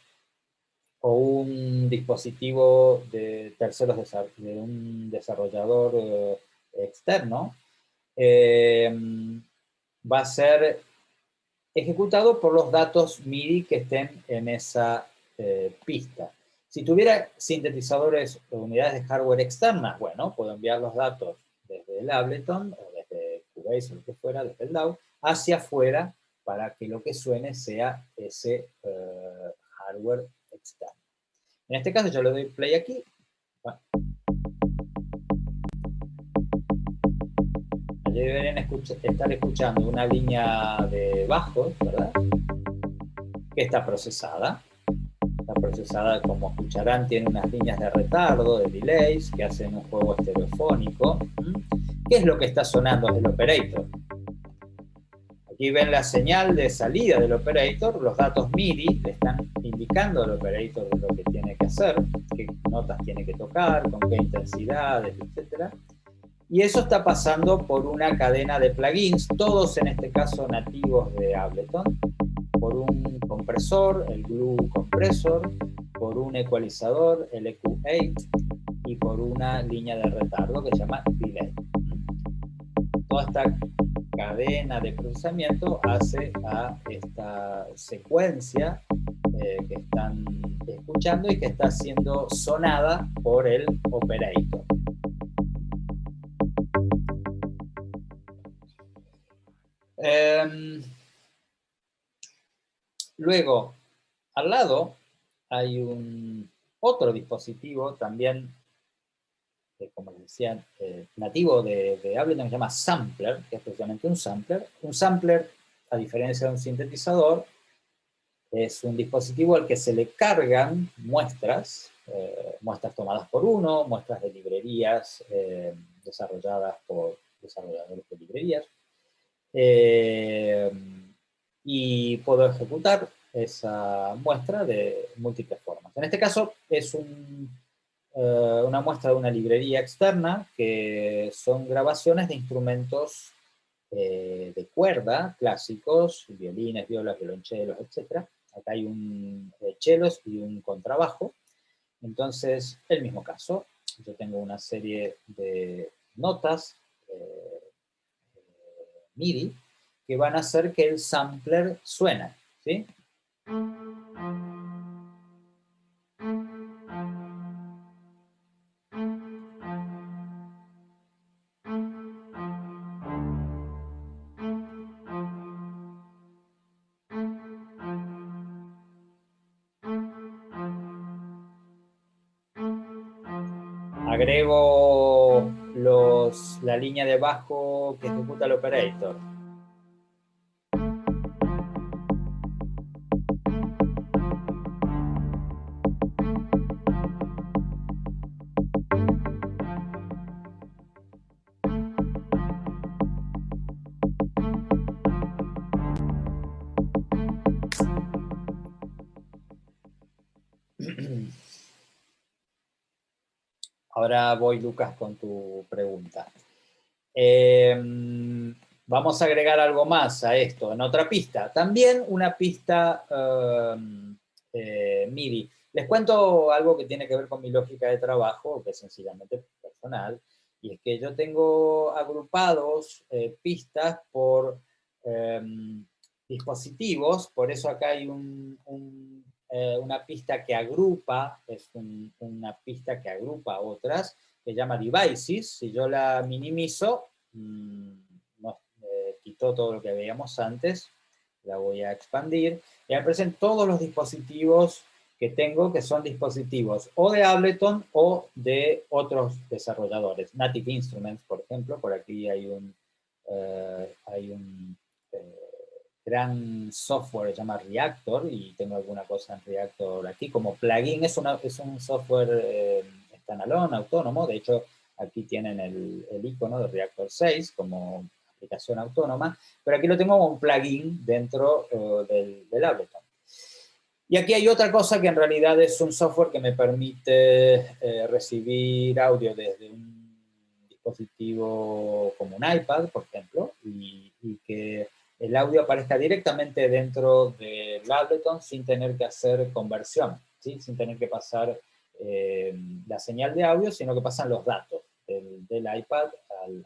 o un dispositivo de terceros, de un desarrollador externo, va a ser ejecutado por los datos MIDI que estén en esa pista. Si tuviera sintetizadores o unidades de hardware externas, bueno, puedo enviar los datos desde el Ableton o desde Cubase o lo que fuera, desde el DAW, hacia afuera para que lo que suene sea ese hardware externo. En este caso yo le doy play aquí. Bueno, allí deberían estar escuchando una línea de bajos, ¿verdad? Que está procesada. Está procesada, como escucharán, tiene unas líneas de retardo, de delays, que hacen un juego estereofónico. ¿Qué es lo que está sonando del operator? Aquí ven la señal de salida del operator, los datos MIDI le están indicando al operator lo que tiene que hacer, qué notas tiene que tocar, con qué intensidades, etc. Y eso está pasando por una cadena de plugins, todos en este caso nativos de Ableton, por un compresor, el Glue Compressor, por un ecualizador, el EQ8, y por una línea de retardo que se llama delay. Toda esta cadena de procesamiento hace a esta secuencia que están escuchando y que está siendo sonada por el operator. Luego, al lado hay otro dispositivo también, como les decía, nativo de Ableton, que se llama Sampler, que es precisamente un sampler. Un sampler, a diferencia de un sintetizador, es un dispositivo al que se le cargan muestras, muestras tomadas por uno, muestras de librerías desarrolladas por desarrolladores de librerías, y puedo ejecutar esa muestra de múltiples formas. En este caso es una muestra de una librería externa que son grabaciones de instrumentos de cuerda clásicos, violines, violas, violonchelos, etc. Acá hay un chelos y un contrabajo. Entonces, el mismo caso, yo tengo una serie de notas MIDI que van a hacer que el sampler suene, ¿sí? Agrego la línea de bajo que ejecuta el operator. Ahora voy, Lucas, con tu pregunta. Vamos a agregar algo más a esto, en otra pista. También una pista MIDI. Les cuento algo que tiene que ver con mi lógica de trabajo, que es sencillamente personal, y es que yo tengo agrupados pistas por dispositivos, por eso acá hay una pista que agrupa, es una pista que agrupa otras, que llama devices. Si yo la minimizo, nos quitó todo lo que veíamos antes, la voy a expandir, y aparecen todos los dispositivos que tengo, que son dispositivos o de Ableton o de otros desarrolladores. Native Instruments, por ejemplo, por aquí hay un gran software que se llama Reactor, y tengo alguna cosa en Reactor aquí, como plugin. Es un software standalone, autónomo. De hecho, aquí tienen el icono de Reactor 6 como aplicación autónoma, pero aquí lo tengo como un plugin dentro del Ableton. Y aquí hay otra cosa que en realidad es un software que me permite recibir audio desde un dispositivo como un iPad, por ejemplo, y que el audio aparezca directamente dentro del Ableton sin tener que hacer conversión, ¿sí? Sin tener que pasar la señal de audio, sino que pasan los datos del iPad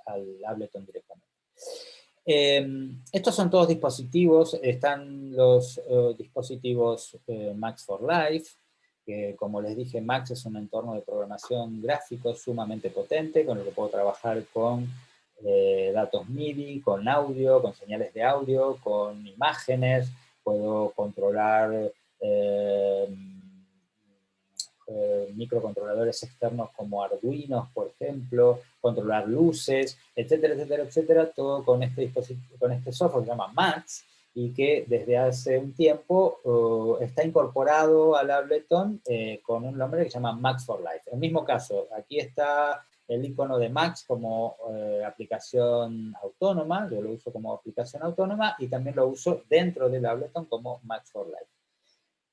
al Ableton directamente. Estos son todos dispositivos. Están los dispositivos Max for Life, que, como les dije, Max es un entorno de programación gráfico sumamente potente, con el que puedo trabajar con datos MIDI, con audio, con señales de audio, con imágenes. Puedo controlar microcontroladores externos como Arduinos, por ejemplo, controlar luces, etcétera, etcétera, etcétera, todo con este software que se llama Max, y que desde hace un tiempo está incorporado al Ableton con un nombre que se llama Max for Life. El mismo caso, aquí está el icono de Max como aplicación autónoma. Yo lo uso como aplicación autónoma, y también lo uso dentro del Ableton como Max for Life.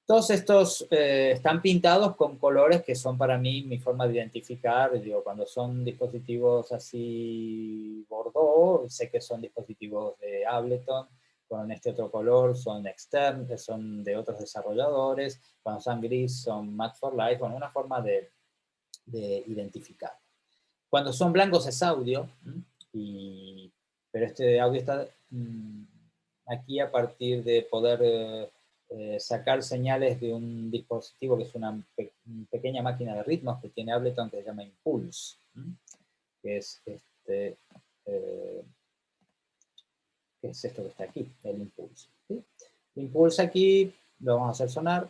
Todos estos están pintados con colores que son para mí mi forma de identificar. Digo, cuando son dispositivos así Bordeaux, sé que son dispositivos de Ableton. Con este otro color son externos, son de otros desarrolladores. Cuando son gris son Max for Life. Bueno, una forma de identificar. Cuando son blancos es audio, pero este audio está aquí a partir de poder sacar señales de un dispositivo que es una pequeña máquina de ritmos que tiene Ableton, que se llama Impulse, que es que es esto que está aquí, el Impulse. ¿Sí? El Impulse aquí lo vamos a hacer sonar.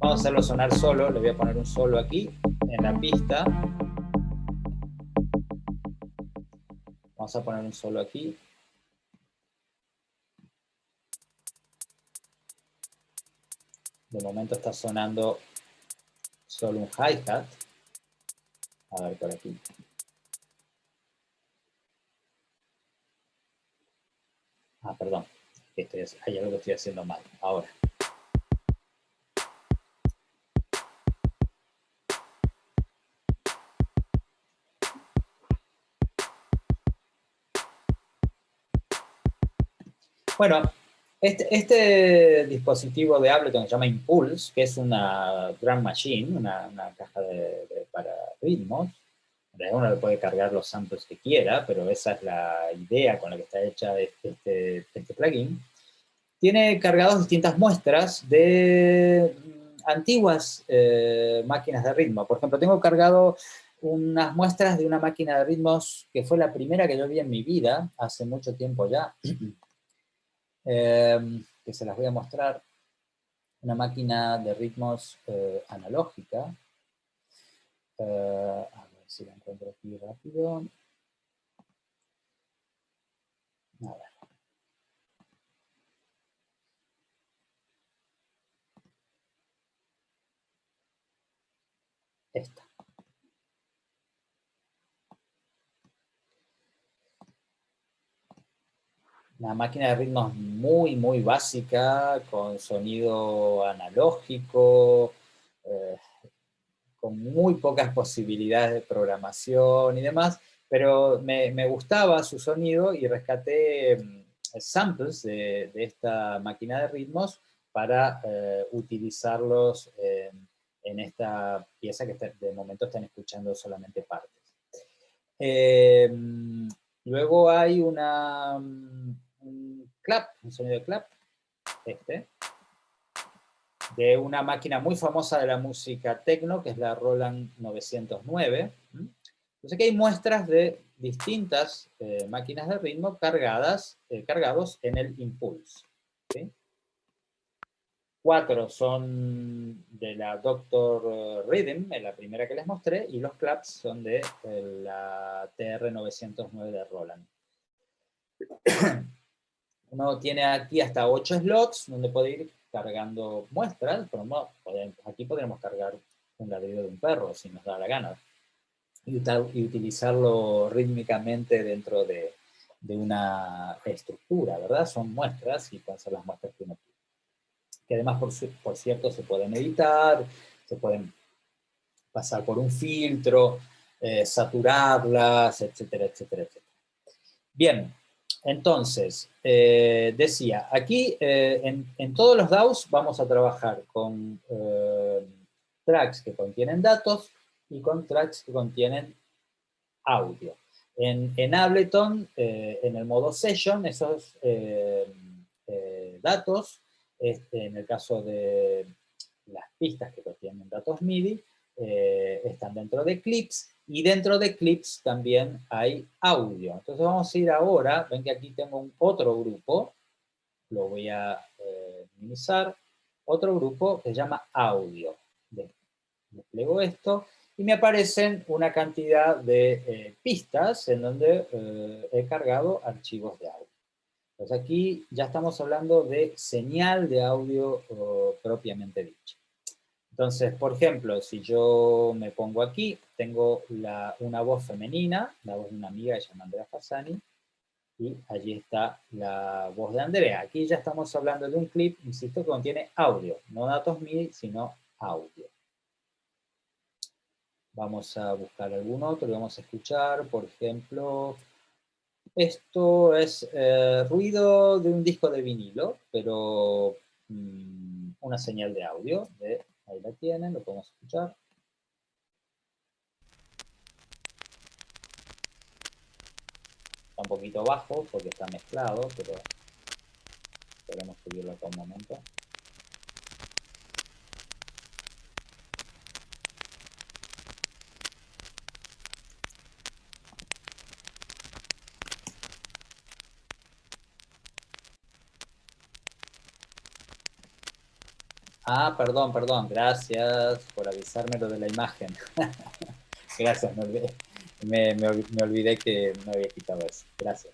Vamos a hacerlo sonar solo. Le voy a poner un solo aquí en la pista. Vamos a poner un solo aquí. De momento está sonando solo un hi-hat. A ver por aquí. Ah, perdón. Hay algo que estoy haciendo mal. Ahora. Bueno, este dispositivo de Ableton se llama Impulse, que es una drum machine, una caja para ritmos. En realidad uno le puede cargar los samples que quiera, pero esa es la idea con la que está hecha este plugin. Tiene cargadas distintas muestras de antiguas máquinas de ritmo. Por ejemplo, tengo cargado unas muestras de una máquina de ritmos que fue la primera que yo vi en mi vida, hace mucho tiempo ya, que se las voy a mostrar. una máquina de ritmos analógica. A ver si la encuentro aquí rápido. A ver. Esta. Una máquina de ritmos muy, muy básica, con sonido analógico, con muy pocas posibilidades de programación y demás, pero me gustaba su sonido y rescaté samples de esta máquina de ritmos para utilizarlos en esta pieza que de momento están escuchando solamente partes. Luego hay un clap, un sonido de clap, de una máquina muy famosa de la música techno, que es la Roland 909. Entonces aquí hay muestras de distintas máquinas de ritmo cargados en el Impulse. ¿Sí? 4 son de la Dr. Rhythm, en la primera que les mostré, y los claps son de la TR-909 de Roland. Uno tiene aquí hasta 8 slots donde puede ir cargando muestras, pero aquí podríamos cargar un ladrido de un perro si nos da la gana y utilizarlo rítmicamente dentro de una estructura, ¿verdad? Son muestras y pueden ser las muestras que uno quiere. Que además, por cierto, se pueden editar, se pueden pasar por un filtro, saturarlas, etcétera, etcétera, etcétera. Bien, entonces, decía, aquí en todos los DAWs vamos a trabajar con tracks que contienen datos y con tracks que contienen audio. En Ableton, en el modo Session, esos datos, en el caso de las pistas que contienen datos MIDI, están dentro de clips, y dentro de clips también hay audio. Entonces vamos a ir ahora, ven que aquí tengo otro grupo, lo voy a minimizar, otro grupo que se llama audio. Despliego esto y me aparecen una cantidad de pistas en donde he cargado archivos de audio. Entonces aquí ya estamos hablando de señal de audio propiamente dicha. Entonces, por ejemplo, si yo me pongo aquí, tengo una voz femenina, la voz de una amiga que se llama Andrea Fasani, y allí está la voz de Andrea. Aquí ya estamos hablando de un clip, insisto, que contiene audio, no datos MIDI, sino audio. Vamos a buscar algún otro y vamos a escuchar, por ejemplo, esto es ruido de un disco de vinilo, pero una señal de audio. Ahí la tienen, lo podemos escuchar. Está un poquito bajo porque está mezclado, pero podemos subirlo acá un momento. Ah, perdón, gracias por avisarme lo de la imagen. Gracias, me olvidé que no había quitado eso. Gracias.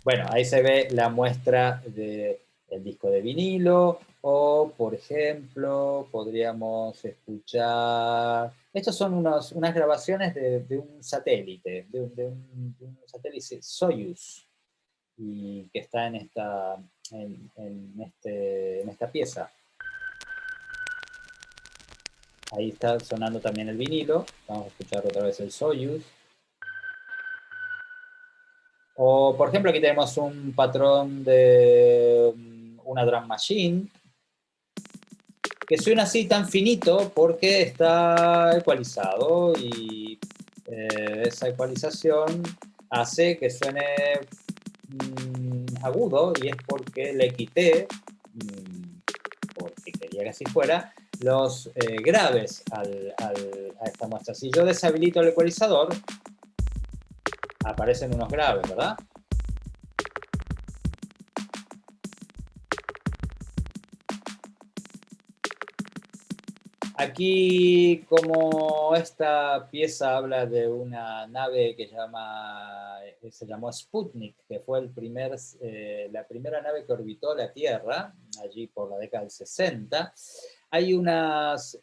Bueno, ahí se ve la muestra del disco de vinilo, o por ejemplo, podríamos escuchar... Estos son unas grabaciones de un satélite, de un satélite Soyuz, y que está en esta pieza. Ahí está sonando también el vinilo. Vamos a escuchar otra vez el Soyuz. O, por ejemplo, aquí tenemos un patrón de una drum machine, que suena así tan finito porque está ecualizado, y esa ecualización hace que suene agudo, y es porque le quité, porque quería que así fuera, los graves a esta muestra. Si yo deshabilito el ecualizador, aparecen unos graves, ¿verdad? Aquí, como esta pieza habla de una nave que se llamó Sputnik, que fue la primera nave que orbitó la Tierra, allí por la década del 60, hay unos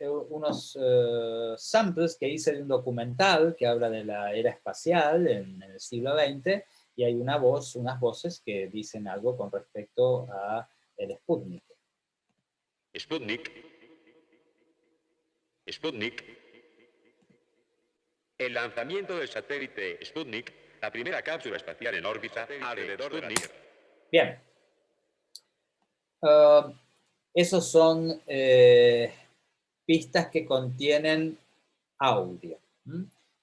samples que hice de un documental que habla de la era espacial en el siglo XX, y hay unas voces que dicen algo con respecto a el Sputnik. Sputnik, el lanzamiento del satélite Sputnik, la primera cápsula espacial en órbita alrededor de la Tierra. Bien. Esos son pistas que contienen audio.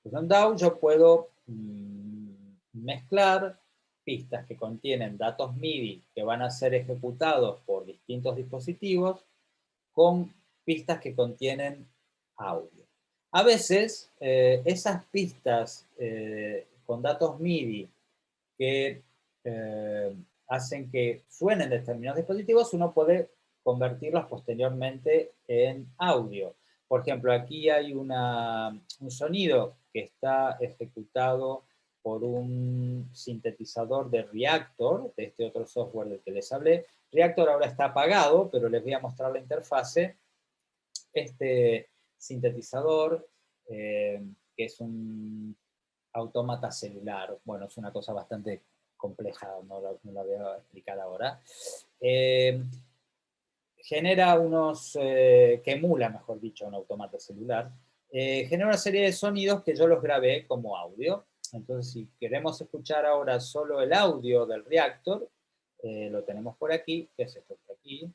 Usando DAW yo puedo mezclar pistas que contienen datos MIDI que van a ser ejecutados por distintos dispositivos con pistas que contienen audio. A veces esas pistas con datos MIDI que hacen que suenen determinados dispositivos, uno puede convertirlos posteriormente en audio. Por ejemplo, aquí hay un sonido que está ejecutado por un sintetizador de Reaktor, de este otro software del que les hablé. Reaktor ahora está apagado, pero les voy a mostrar la interfase. Este sintetizador, que es un autómata celular, bueno, es una cosa bastante compleja, no la voy a explicar ahora, genera que emula, mejor dicho, un autómata celular, genera una serie de sonidos que yo los grabé como audio. Entonces, si queremos escuchar ahora solo el audio del Reaktor, lo tenemos por aquí, que es esto por aquí.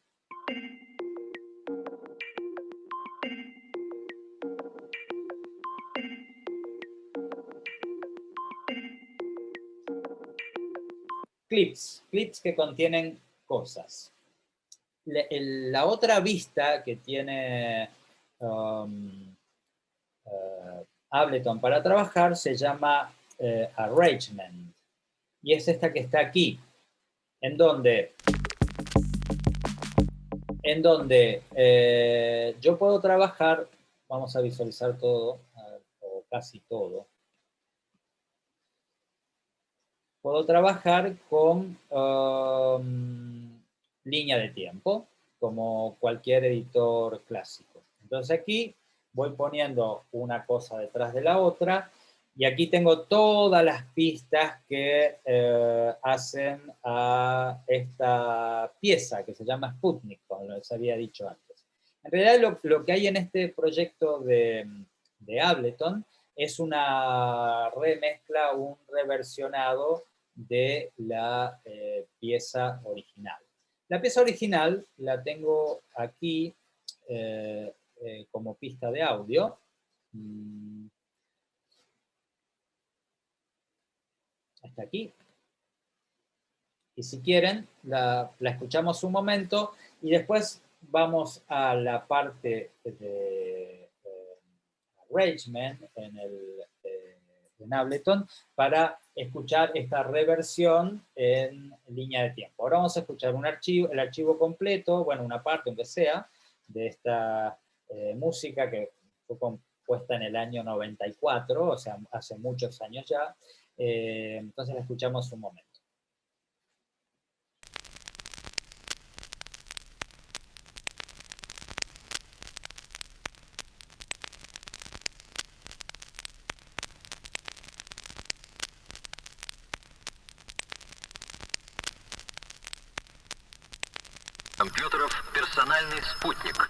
Clips que contienen cosas. La otra vista que tiene Ableton para trabajar se llama Arrangement, y es esta que está aquí, en donde yo puedo trabajar, vamos a visualizar todo, o casi todo. Puedo trabajar con línea de tiempo, como cualquier editor clásico. Entonces aquí voy poniendo una cosa detrás de la otra, y aquí tengo todas las pistas que hacen a esta pieza que se llama Sputnik, como les había dicho antes. En realidad lo que hay en este proyecto de Ableton es una remezcla, un reversionado de la pieza original. La pieza original la tengo aquí como pista de audio. Hasta aquí. Y si quieren, la escuchamos un momento y después vamos a la parte de arrangement en Ableton para escuchar esta reversión en línea de tiempo. Ahora vamos a escuchar el archivo completo, bueno, una parte aunque sea, de esta música que fue compuesta en el año 94, o sea, hace muchos años ya. Entonces la escuchamos un momento. Компьютеров персональный спутник.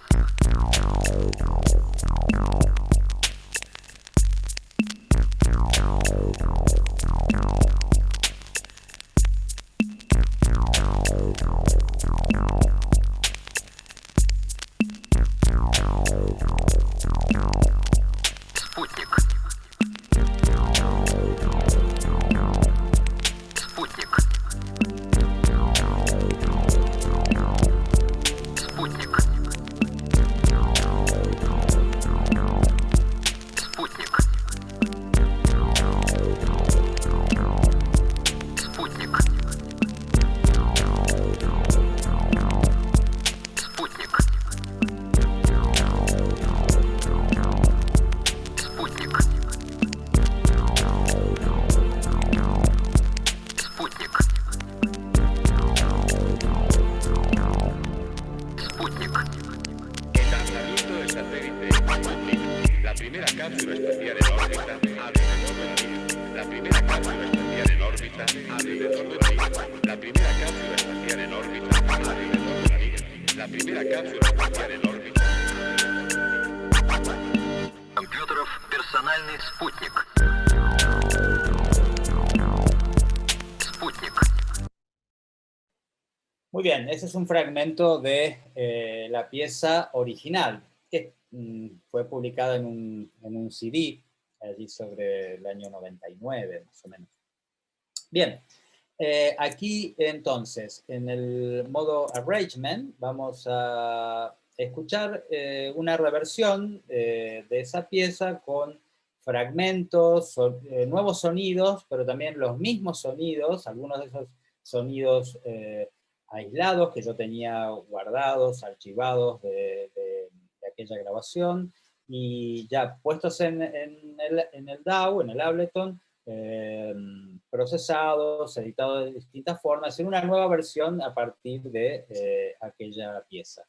Спутник. Спутник. Спутник. en órbita alrededor del Día. La primera cápsula espacial en órbita alrededor del Día. La primera cápsula espacial en órbita alrededor del Día. La primera cápsula espacial en órbita. Компьютеров персональный спутник. Спутник. Muy bien, ese es un fragmento de la pieza original, que fue publicada en un CD, allí sobre el año 99, más o menos. Bien, aquí entonces, en el modo Arrangement, vamos a escuchar una reversión de esa pieza con fragmentos, nuevos sonidos, pero también los mismos sonidos, algunos de esos sonidos aislados que yo tenía guardados, archivados de aquella grabación, y ya puestos en el DAW, en el Ableton, procesados, editados de distintas formas, en una nueva versión a partir de aquella pieza.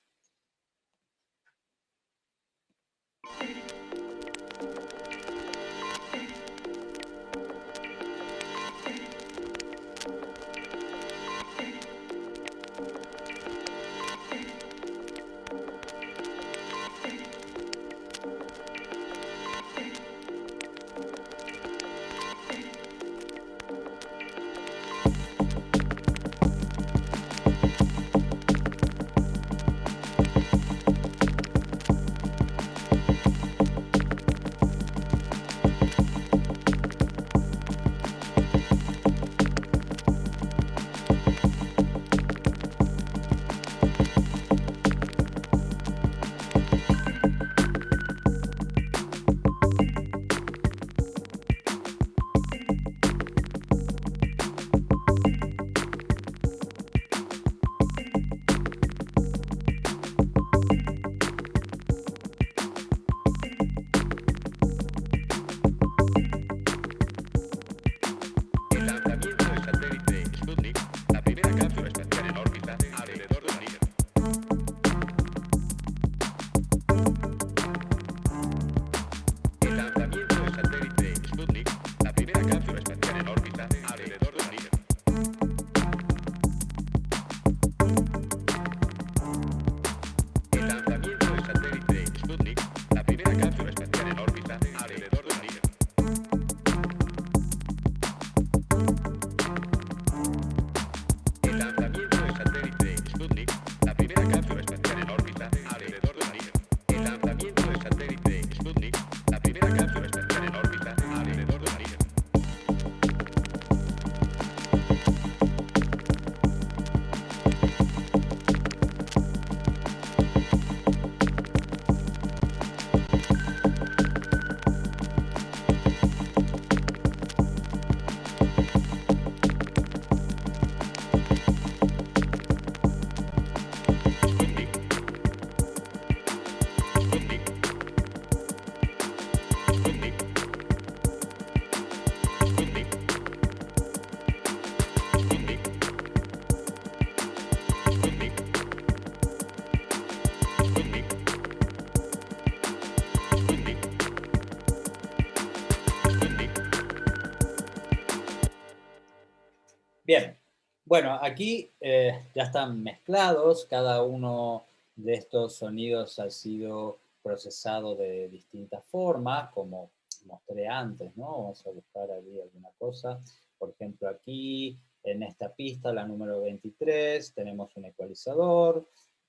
Bien, bueno, aquí ya están mezclados, cada uno de estos sonidos ha sido procesado de distintas formas, como mostré antes, ¿no? Vamos a buscar ahí alguna cosa. Por ejemplo, aquí, en esta pista, la número 23, tenemos un ecualizador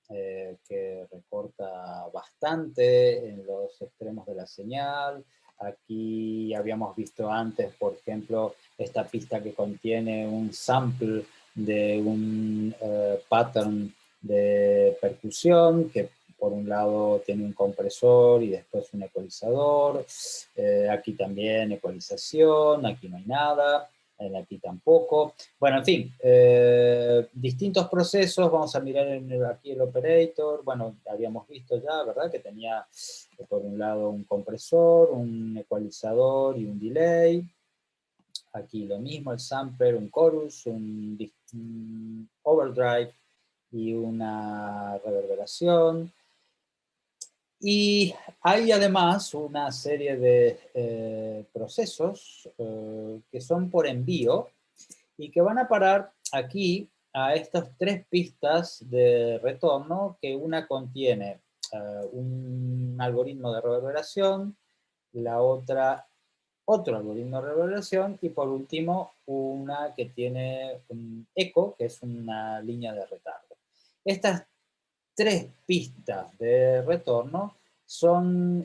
que recorta bastante en los extremos de la señal. Aquí habíamos visto antes, por ejemplo, esta pista que contiene un sample de un pattern de percusión que por un lado tiene un compresor y después un ecualizador. Aquí también ecualización, aquí no hay nada, aquí tampoco. Bueno, en fin, distintos procesos. Vamos a mirar aquí el operator. Bueno, habíamos visto ya, ¿verdad? Que tenía por un lado un compresor, un ecualizador y un delay. Aquí lo mismo, el sampler, un chorus, un overdrive y una reverberación. Y hay además una serie de procesos que son por envío y que van a parar aquí a estas 3 pistas de retorno, que una contiene un algoritmo de reverberación, la otra otro algoritmo de reverberación y por último una que tiene un eco, que es una línea de retardo. Estas 3 pistas de retorno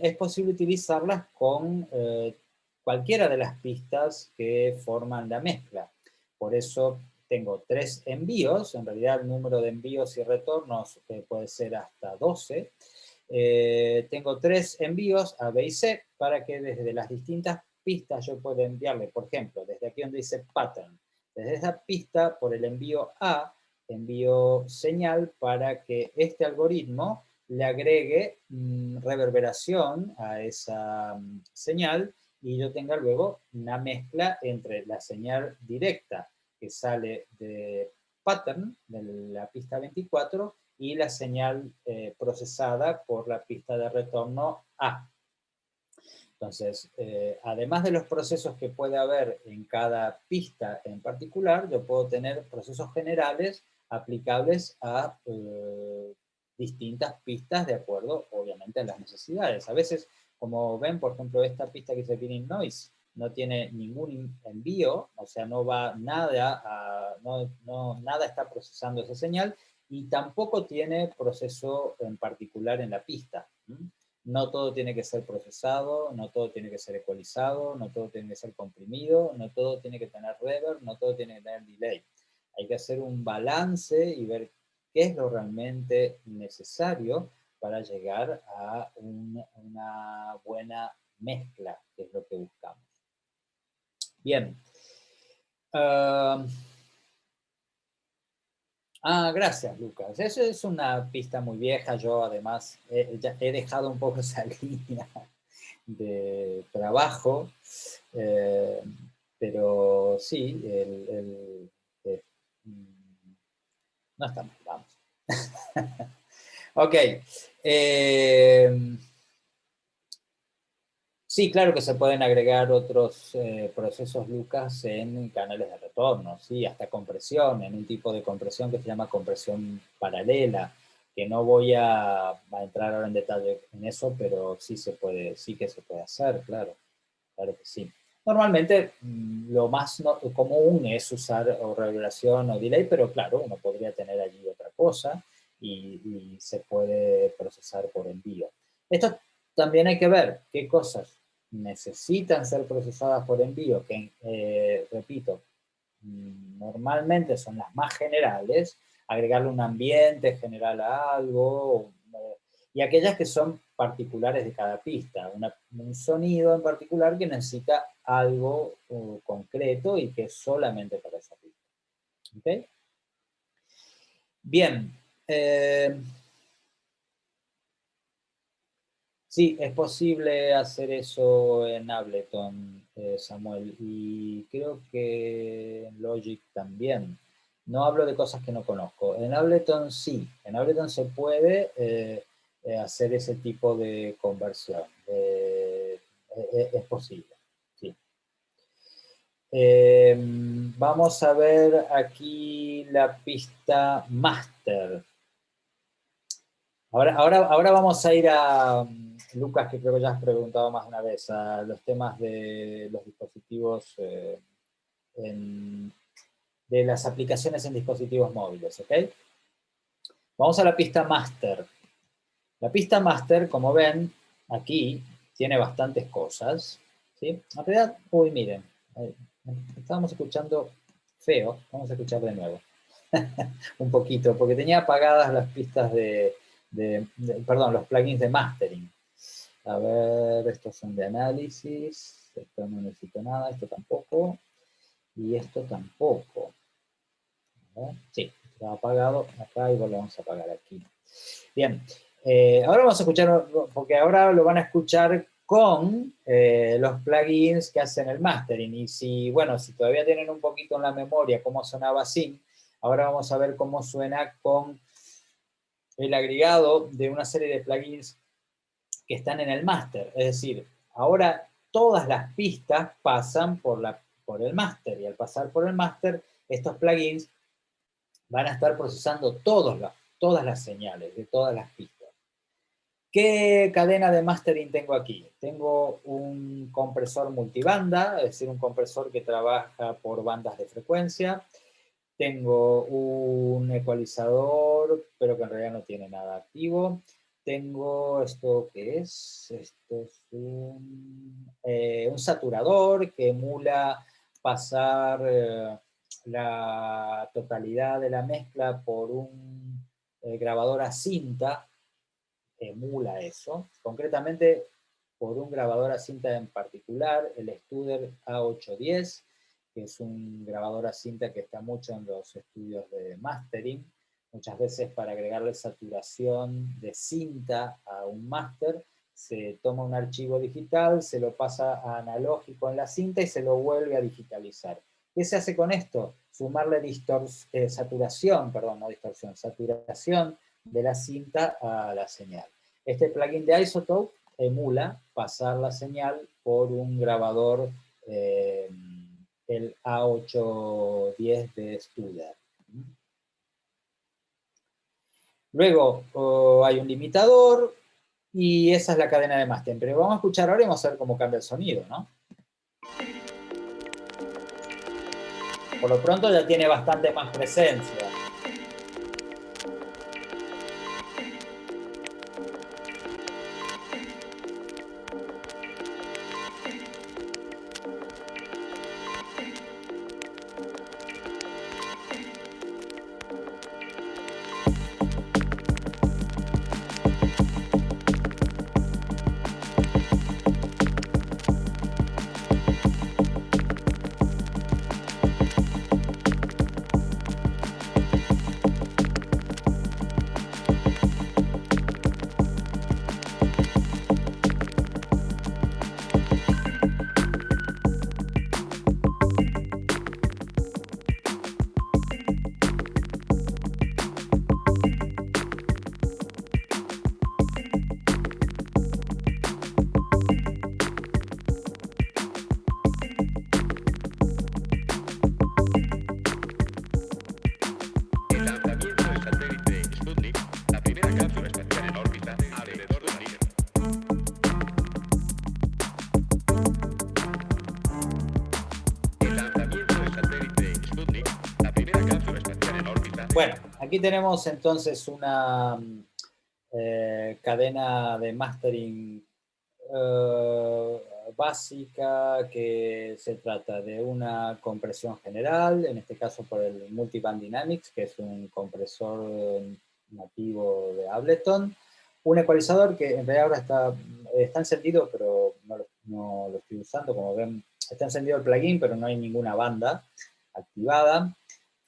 es posible utilizarlas con cualquiera de las pistas que forman la mezcla. Por eso tengo 3 envíos, en realidad el número de envíos y retornos puede ser hasta 12. Tengo 3 envíos A, B y C para que desde las distintas pistas yo pueda enviarle, por ejemplo, desde aquí donde dice pattern, desde esa pista por el envío A, envío señal para que este algoritmo le agregue reverberación a esa señal y yo tenga luego una mezcla entre la señal directa que sale de pattern, de la pista 24, y la señal procesada por la pista de retorno A. Entonces, además de los procesos que puede haber en cada pista en particular, yo puedo tener procesos generales aplicables a distintas pistas de acuerdo, obviamente, a las necesidades. A veces, como ven, por ejemplo, esta pista que dice Bearing Noise no tiene ningún envío, o sea, no va nada, nada está procesando esa señal, y tampoco tiene proceso en particular en la pista. No todo tiene que ser procesado, no todo tiene que ser ecualizado, no todo tiene que ser comprimido, no todo tiene que tener reverb, no todo tiene que tener delay. Hay que hacer un balance y ver qué es lo realmente necesario para llegar a una buena mezcla, que es lo que buscamos. Bien. Gracias, Lucas. Eso es una pista muy vieja. Yo, además, ya he dejado un poco esa línea de trabajo, pero sí, no está mal, vamos. Ok. Sí, claro que se pueden agregar otros procesos, Lucas, en canales de retorno, ¿sí? Hasta compresión, en un tipo de compresión que se llama compresión paralela, que no voy a entrar ahora en detalle en eso, pero sí que se puede hacer, claro, claro que sí. Normalmente lo más común es usar o reverberación o delay, pero claro, uno podría tener allí otra cosa y se puede procesar por envío. Esto también hay que ver qué cosas necesitan ser procesadas por envío, que, repito, normalmente son las más generales, agregarle un ambiente general a algo, y aquellas que son particulares de cada pista, un sonido en particular que necesita algo concreto y que es solamente para esa pista. ¿Okay? Bien. Sí, es posible hacer eso en Ableton, Samuel, y creo que en Logic también. No hablo de cosas que no conozco. En Ableton sí, en Ableton se puede hacer ese tipo de conversión. Es posible, sí. Vamos a ver aquí la pista master. Ahora vamos a ir a, Lucas, que creo que ya has preguntado más de una vez, a los temas de los dispositivos, de las aplicaciones en dispositivos móviles, ¿ok? Vamos a la pista master. La pista master, como ven, aquí tiene bastantes cosas, ¿sí? En realidad, uy, miren, estábamos escuchando feo, vamos a escuchar de nuevo. Un poquito, porque tenía apagadas las pistas perdón, los plugins de mastering. A ver, estos son de análisis, esto no necesito nada, esto tampoco, y esto tampoco. Sí, está apagado acá y lo vamos a apagar aquí. Bien, ahora vamos a escuchar, porque ahora lo van a escuchar con los plugins que hacen el mastering, y si todavía tienen un poquito en la memoria cómo sonaba así, ahora vamos a ver cómo suena con el agregado de una serie de plugins que están en el máster. Es decir, ahora todas las pistas pasan por el máster, y al pasar por el máster, estos plugins van a estar procesando todas las señales de todas las pistas. ¿Qué cadena de mastering tengo aquí? Tengo un compresor multibanda, es decir, un compresor que trabaja por bandas de frecuencia. Tengo un ecualizador, pero que en realidad no tiene nada activo. Tengo esto que es, esto es un saturador que emula pasar la totalidad de la mezcla por un grabador a cinta, emula eso. Concretamente, por un grabador a cinta en particular, el Studer A810, que es un grabador a cinta que está mucho en los estudios de mastering, muchas veces para agregarle saturación de cinta a un máster, se toma un archivo digital, se lo pasa a analógico en la cinta y se lo vuelve a digitalizar. ¿Qué se hace con esto? Sumarle saturación de la cinta a la señal. Este plugin de Isotope emula pasar la señal por un grabador, el A810 de Studer. Luego hay un limitador y esa es la cadena de mastering. Pero vamos a escuchar ahora y vamos a ver cómo cambia el sonido, ¿no? Por lo pronto ya tiene bastante más presencia. El lanzamiento del satélite Sputnik, la primera cápsula espacial en órbita alrededor de la Tierra. El lanzamiento del satélite Sputnik, la primera cápsula espacial en órbita. Bueno, aquí tenemos entonces una cadena de mastering básica, que se trata de una compresión general, en este caso por el Multiband Dynamics, que es un compresor nativo de Ableton, un ecualizador que en realidad ahora está encendido, pero no lo estoy usando. Como ven, está encendido el plugin, pero no hay ninguna banda activada,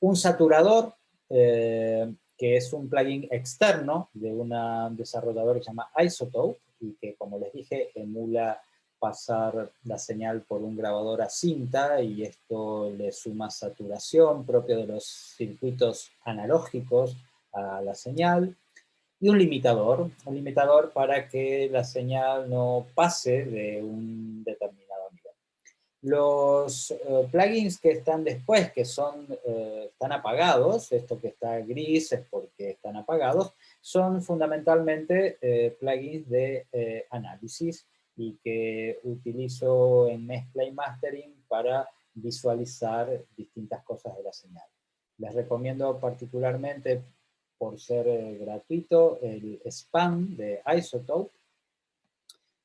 un saturador, que es un plugin externo de un desarrollador que se llama Isotope, y que, como les dije, emula pasar la señal por un grabador a cinta, y esto le suma saturación propio de los circuitos analógicos a la señal, y un limitador para que la señal no pase de un determinado nivel. Los plugins que están después, que están apagados, esto que está gris es porque están apagados, son fundamentalmente plugins de análisis, y que utilizo en mezcla y mastering para visualizar distintas cosas de la señal. Les recomiendo particularmente, por ser gratuito, el SPAN de Isotope,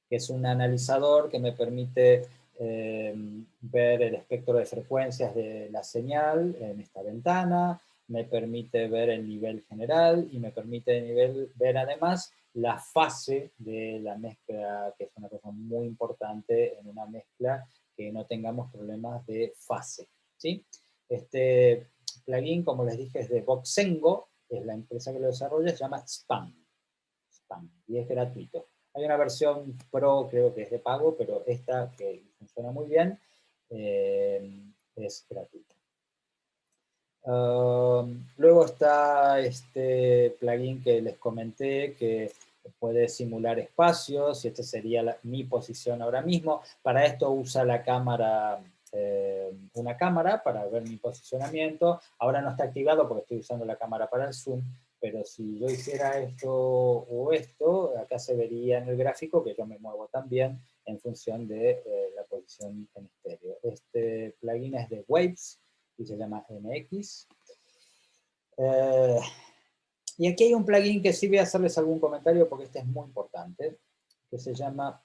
que es un analizador que me permite ver el espectro de frecuencias de la señal en esta ventana, me permite ver el nivel general y me permite ver además la fase de la mezcla, que es una cosa muy importante en una mezcla, que no tengamos problemas de fase, ¿sí? Este plugin, como les dije, es de Voxengo, es la empresa que lo desarrolla, se llama SPAN, y es gratuito. Hay una versión Pro, creo que es de pago, pero esta, que funciona muy bien, es gratuita. Luego está este plugin que les comenté, que puede simular espacios, y esta sería mi posición ahora mismo. Para esto usa la cámara, una cámara para ver mi posicionamiento. Ahora no está activado porque estoy usando la cámara para el zoom, pero si yo hiciera esto o esto, acá se vería en el gráfico que yo me muevo también en función de la posición en estéreo. Este plugin es de Waves y se llama MX. Y aquí hay un plugin que sí voy a hacerles algún comentario porque este es muy importante, que se llama,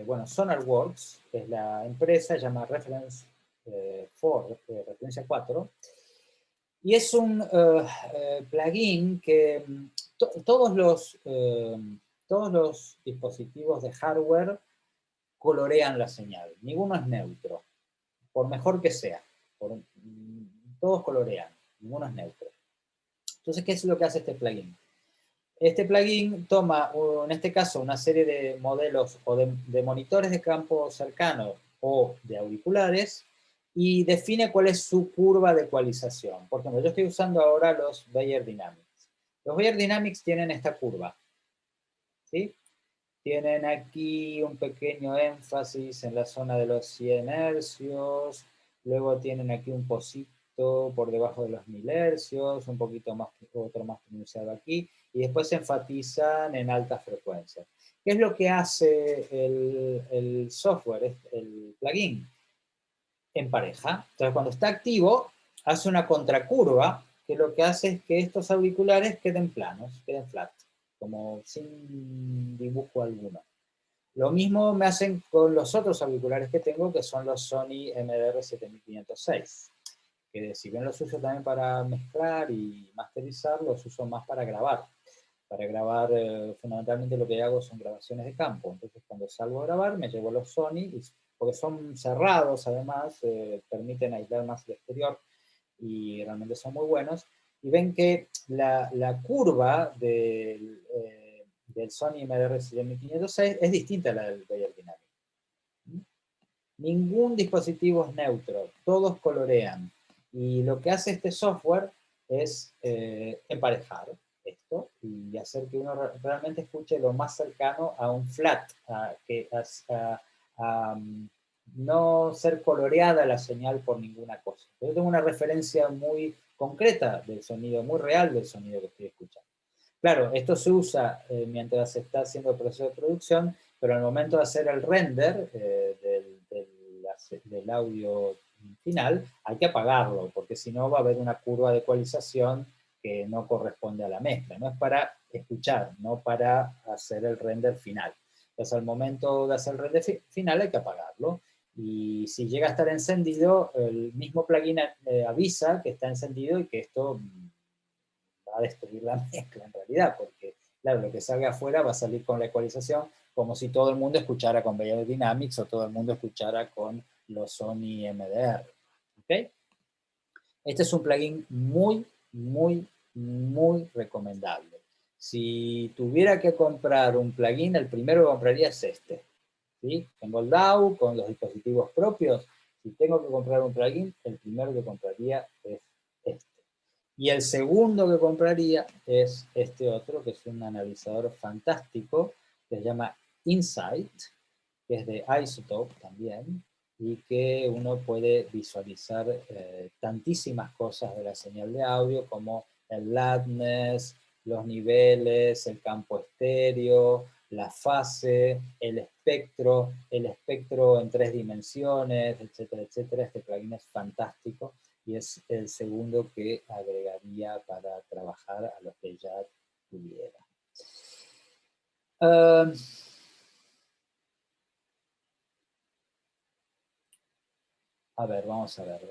bueno, SonarWorks, que es la empresa, se llama Reference 4, referencia 4, y es un plugin que todos los dispositivos de hardware colorean la señal, ninguno es neutro, por mejor que sea, todos colorean, ninguno es neutro. Entonces, ¿qué es lo que hace este plugin? Este plugin toma, en este caso, una serie de modelos o de monitores de campo cercano o de auriculares y define cuál es su curva de ecualización. Por ejemplo, yo estoy usando ahora los Beyer Dynamics. Los Beyer Dynamics tienen esta curva, ¿sí? Tienen aquí un pequeño énfasis en la zona de los 100 hercios, luego tienen aquí un pocito por debajo de los 1000 hercios, un poquito más, otro más pronunciado aquí, y después se enfatizan en altas frecuencias. ¿Qué es lo que hace el software, el plugin? Empareja. Entonces, cuando está activo, hace una contracurva, que lo que hace es que estos auriculares queden planos, queden flat, como sin dibujo alguno. Lo mismo me hacen con los otros auriculares que tengo, que son los Sony MDR7506, que si bien los uso también para mezclar y masterizar, los uso más para grabar. Para grabar, fundamentalmente lo que hago son grabaciones de campo. Entonces, cuando salgo a grabar, me llevo los Sony, porque son cerrados además, permiten aislar más el exterior y realmente son muy buenos. Y ven que la curva del Sony MDR7506 es distinta a la del Beyer Dynamic. Ningún dispositivo es neutro, todos colorean. Y lo que hace este software es emparejar esto y hacer que uno realmente escuche lo más cercano a un flat, a no ser coloreada la señal por ninguna cosa. Yo tengo una referencia muy concreta del sonido, muy real del sonido que estoy escuchando. Claro, esto se usa mientras se está haciendo el proceso de producción, pero al momento de hacer el render del audio final, hay que apagarlo, porque si no va a haber una curva de ecualización que no corresponde a la mezcla. No es para escuchar, no para hacer el render final. Entonces, al momento de hacer el render final hay que apagarlo. Y si llega a estar encendido, el mismo plugin avisa que está encendido y que esto va a destruir la mezcla en realidad, porque claro, lo que salga afuera va a salir con la ecualización como si todo el mundo escuchara con Beyer Dynamics o todo el mundo escuchara con los Sony MDR. ¿Okay? Este es un plugin muy, muy, muy recomendable. Si tuviera que comprar un plugin, el primero que compraría es este. ¿Sí? Tengo el DAW con los dispositivos propios. Si tengo que comprar un plugin, el primero que compraría es este. Y el segundo que compraría es este otro, que es un analizador fantástico, que se llama Insight, que es de iZotope también, y que uno puede visualizar tantísimas cosas de la señal de audio, como el loudness, los niveles, el campo estéreo, la fase, el espectro en 3 dimensiones, etcétera, etcétera. Este plugin es fantástico y es el segundo que agregaría para trabajar a los que ya tuviera. A ver, vamos a ver,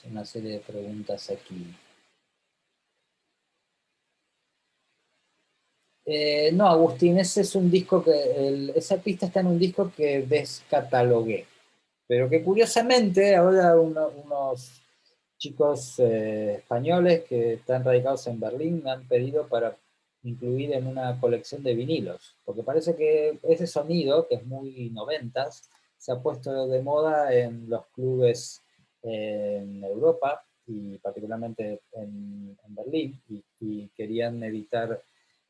una serie de preguntas aquí. No, Agustín, ese es un disco que, esa pista está en un disco que descatalogué, pero que curiosamente ahora unos chicos españoles que están radicados en Berlín me han pedido para incluir en una colección de vinilos, porque parece que ese sonido, que es muy noventas, se ha puesto de moda en los clubes en Europa y particularmente en Berlín, y querían editar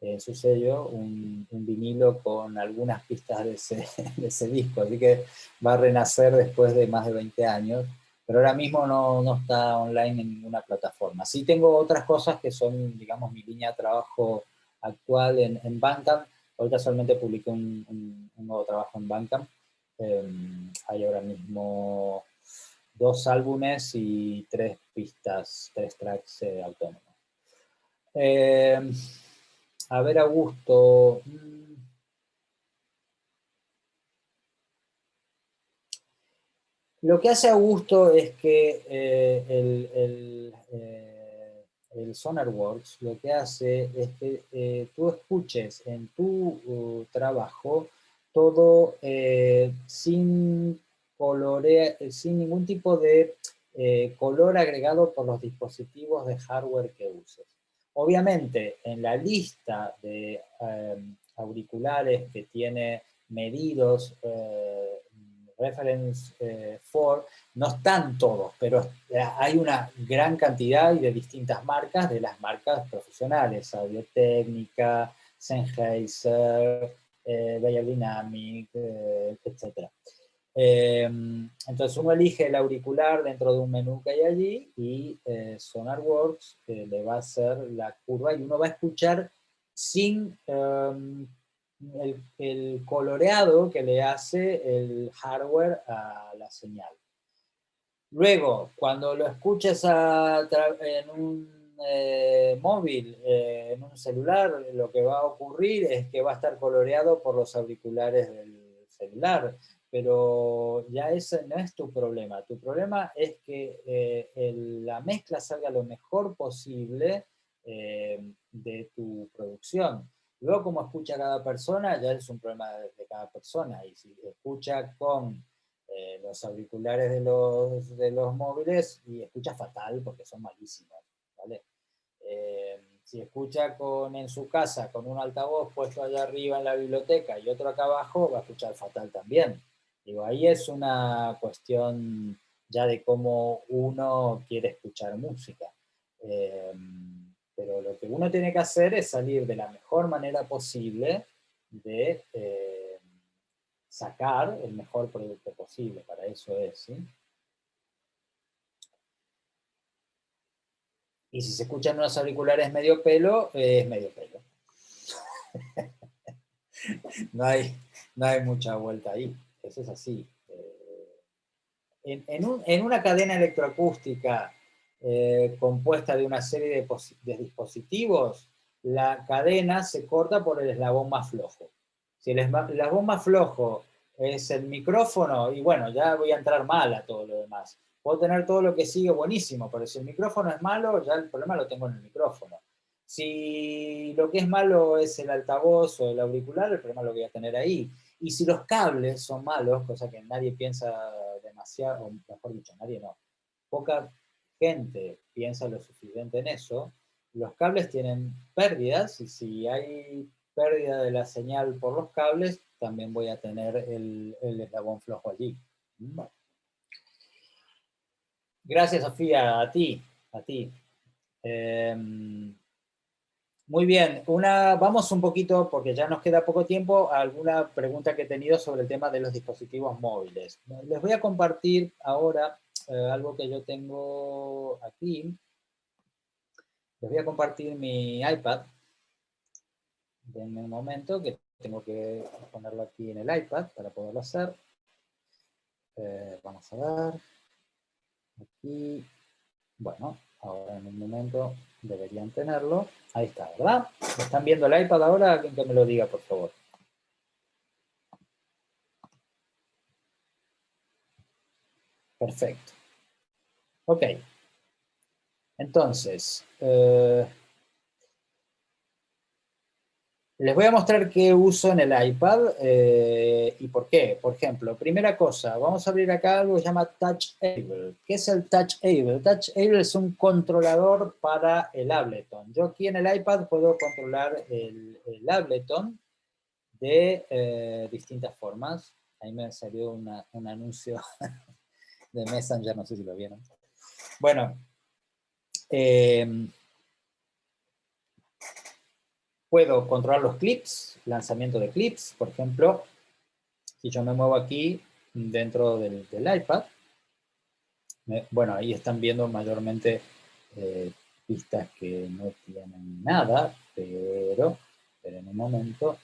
en su sello un vinilo con algunas pistas de ese disco, así que va a renacer después de más de 20 años, pero ahora mismo no está online en ninguna plataforma. Sí tengo otras cosas que son, digamos, mi línea de trabajo actual en Bandcamp. Hoy casualmente publiqué un nuevo trabajo en Bandcamp. Hay ahora mismo 2 álbumes y 3 pistas, 3 tracks autónomos. A ver, Augusto. Lo que hace Augusto es que el SonarWorks lo que hace es que tú escuches en tu trabajo todo sin ningún tipo de color agregado por los dispositivos de hardware que uses. Obviamente, en la lista de auriculares que tiene medidos reference 4, no están todos, pero hay una gran cantidad y de distintas marcas, de las marcas profesionales, Audio-Técnica, Sennheiser, Beyerdynamic, etc. Entonces uno elige el auricular dentro de un menú que hay allí y SonarWorks le va a hacer la curva y uno va a escuchar sin el coloreado que le hace el hardware a la señal. Luego, cuando lo escuches en un móvil, en un celular, lo que va a ocurrir es que va a estar coloreado por los auriculares del celular, pero ya ese no es tu problema. Tu problema es que la mezcla salga lo mejor posible de tu producción. Luego, como escucha cada persona, ya es un problema de cada persona, y si escucha con los auriculares de los móviles y escucha fatal porque son malísimos, ¿vale? Si escucha en su casa con un altavoz puesto allá arriba en la biblioteca y otro acá abajo, va a escuchar fatal también. Digo, ahí es una cuestión ya de cómo uno quiere escuchar música. Pero lo que uno tiene que hacer es salir de la mejor manera posible de sacar el mejor producto posible, para eso es, ¿sí? Y si se escuchan unos auriculares medio pelo, es medio pelo. no hay mucha vuelta ahí, eso es así. En una cadena electroacústica compuesta de una serie de dispositivos, la cadena se corta por el eslabón más flojo. Si el eslabón más flojo es el micrófono, y bueno, ya voy a entrar mal a todo lo demás. Puedo tener todo lo que sigue buenísimo, pero si el micrófono es malo, ya el problema lo tengo en el micrófono. Si lo que es malo es el altavoz o el auricular, el problema lo voy a tener ahí. Y si los cables son malos, cosa que nadie piensa demasiado, o mejor dicho, nadie no, poca gente piensa lo suficiente en eso, los cables tienen pérdidas, y si hay pérdida de la señal por los cables, también voy a tener el eslabón flojo allí. Gracias, Sofía, a ti. Muy bien, vamos un poquito, porque ya nos queda poco tiempo, a alguna pregunta que he tenido sobre el tema de los dispositivos móviles. Les voy a compartir ahora algo que yo tengo aquí. Les voy a compartir mi iPad. Denme un momento, que tengo que ponerlo aquí en el iPad para poderlo hacer. Vamos a ver. Aquí. Bueno, ahora en un momento deberían tenerlo. Ahí está, ¿verdad? ¿Están viendo el iPad ahora? Alguien que me lo diga, por favor. Perfecto. Ok. Entonces, les voy a mostrar qué uso en el iPad y por qué. Por ejemplo, primera cosa, vamos a abrir acá algo que se llama TouchAble. ¿Qué es el TouchAble? TouchAble es un controlador para el Ableton. Yo aquí en el iPad puedo controlar el Ableton de distintas formas. Ahí me salió un anuncio de Messenger, no sé si lo vieron. Bueno, Puedo controlar los clips, lanzamiento de clips, por ejemplo, si yo me muevo aquí dentro del iPad, bueno, ahí están viendo mayormente pistas que no tienen nada, pero en un momento,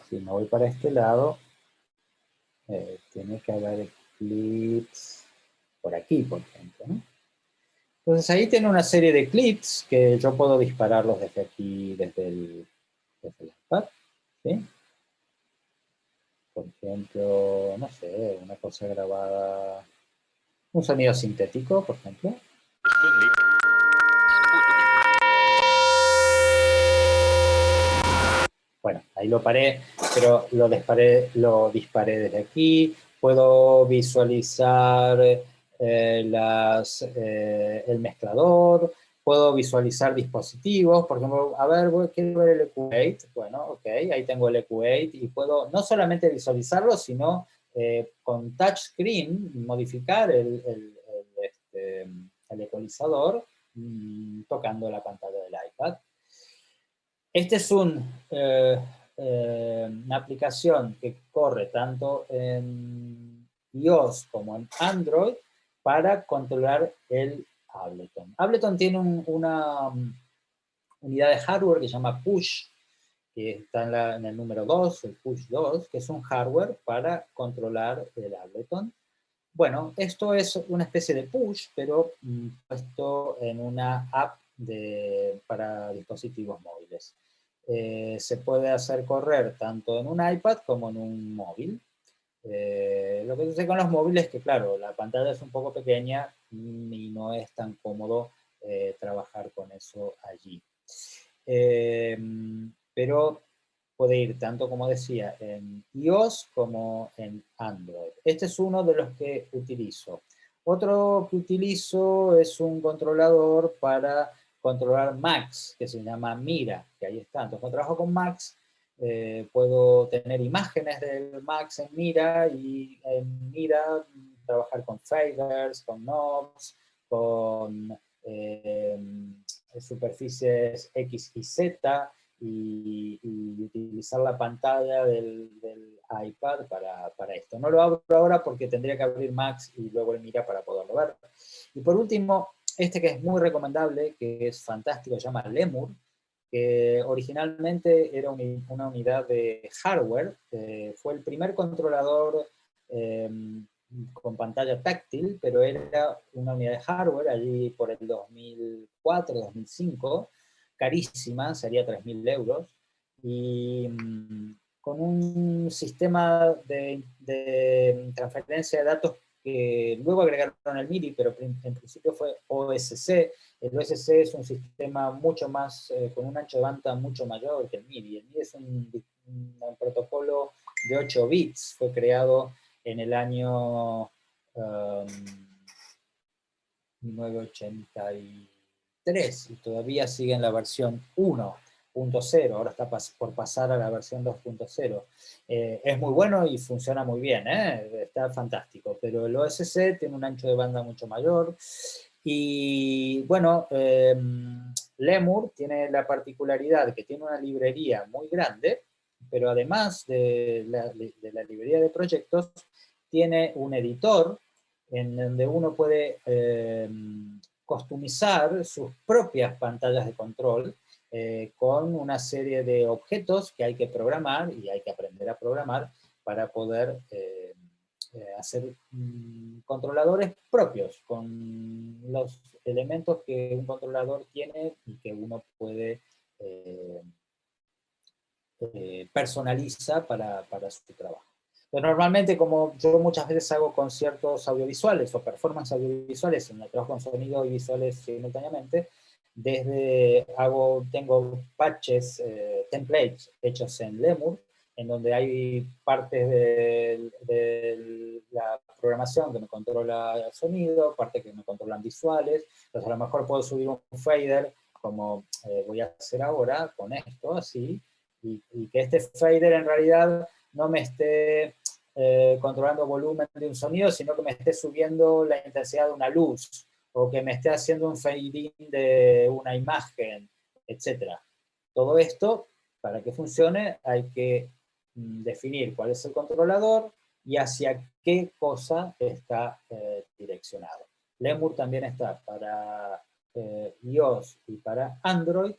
si me voy para este lado, tiene que haber clips por aquí, por ejemplo, ¿no? Entonces ahí tiene una serie de clips que yo puedo dispararlos desde aquí, desde el iPad, ¿sí? Por ejemplo, no sé, una cosa grabada, un sonido sintético, por ejemplo. Sputnik. Bueno, ahí lo paré, pero lo disparé desde aquí. Puedo visualizar el mezclador, puedo visualizar dispositivos, por ejemplo, a ver, quiero ver el EQ8, bueno, ok, ahí tengo el EQ8 y puedo no solamente visualizarlo, sino con touchscreen modificar el ecualizador tocando la pantalla del iPad. Este es una aplicación que corre tanto en iOS como en Android para controlar el Ableton. Ableton tiene una unidad de hardware que se llama Push, que está en el número 2, el Push 2, que es un hardware para controlar el Ableton. Bueno, esto es una especie de push, pero puesto en una app para dispositivos móviles. Se puede hacer correr tanto en un iPad como en un móvil. Lo que sucede con los móviles es que, claro, la pantalla es un poco pequeña y no es tan cómodo trabajar con eso allí. Pero puede ir tanto, como decía, en iOS como en Android. Este es uno de los que utilizo. Otro que utilizo es un controlador para controlar Macs, que se llama Mira, que ahí está. Entonces, cuando trabajo con Macs, puedo tener imágenes del Macs en Mira y en Mira trabajar con faders, con knobs, con superficies X y Z, y utilizar la pantalla del iPad para esto. No lo abro ahora porque tendría que abrir Macs y luego el Mira para poderlo ver. Y por último, este que es muy recomendable, que es fantástico, se llama Lemur, que originalmente era una unidad de hardware, fue el primer controlador con pantalla táctil, pero era una unidad de hardware allí por el 2004, 2005, carísima, sería 3.000 euros, y con un sistema de transferencia de datos que luego agregaron el MIDI, pero en principio fue OSC. El OSC es un sistema mucho más, con un ancho de banda mucho mayor que el MIDI. El MIDI es un protocolo de 8 bits, fue creado en el año 1983 y todavía sigue en la versión 1.0, ahora está por pasar a la versión 2.0. Es muy bueno y funciona muy bien, está fantástico, pero el OSC tiene un ancho de banda mucho mayor y bueno, Lemur tiene la particularidad que tiene una librería muy grande, pero además de la librería de proyectos, tiene un editor en donde uno puede customizar sus propias pantallas de control con una serie de objetos que hay que programar y hay que aprender a programar para poder hacer controladores propios con los elementos que un controlador tiene y que uno puede personaliza para su trabajo. Pero normalmente, como yo muchas veces hago conciertos audiovisuales o performances audiovisuales, en el trabajo con sonido y visuales simultáneamente, tengo patches, templates hechos en Lemur, en donde hay partes de la programación que me controla el sonido, partes que me controlan visuales. Entonces a lo mejor puedo subir un fader, como voy a hacer ahora, con esto, así, y que este fader en realidad no me esté controlando volumen de un sonido, sino que me esté subiendo la intensidad de una luz, o que me esté haciendo un fade-in de una imagen, etc. todo esto, para que funcione, hay que definir cuál es el controlador y hacia qué cosa está direccionado. Lemur también está para iOS y para Android,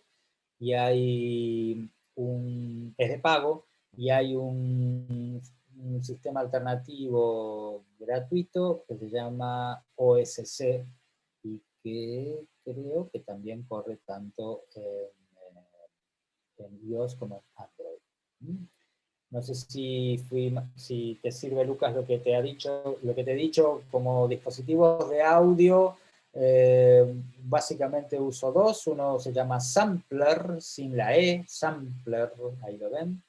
y es de pago, y hay un sistema alternativo gratuito que se llama OSC, y que creo que también corre tanto en iOS como en Android. No sé si te sirve, Lucas, lo que te he dicho como dispositivos de audio. Básicamente uso dos. Uno se llama Sampler, sin la E, Sampler, ahí lo ven,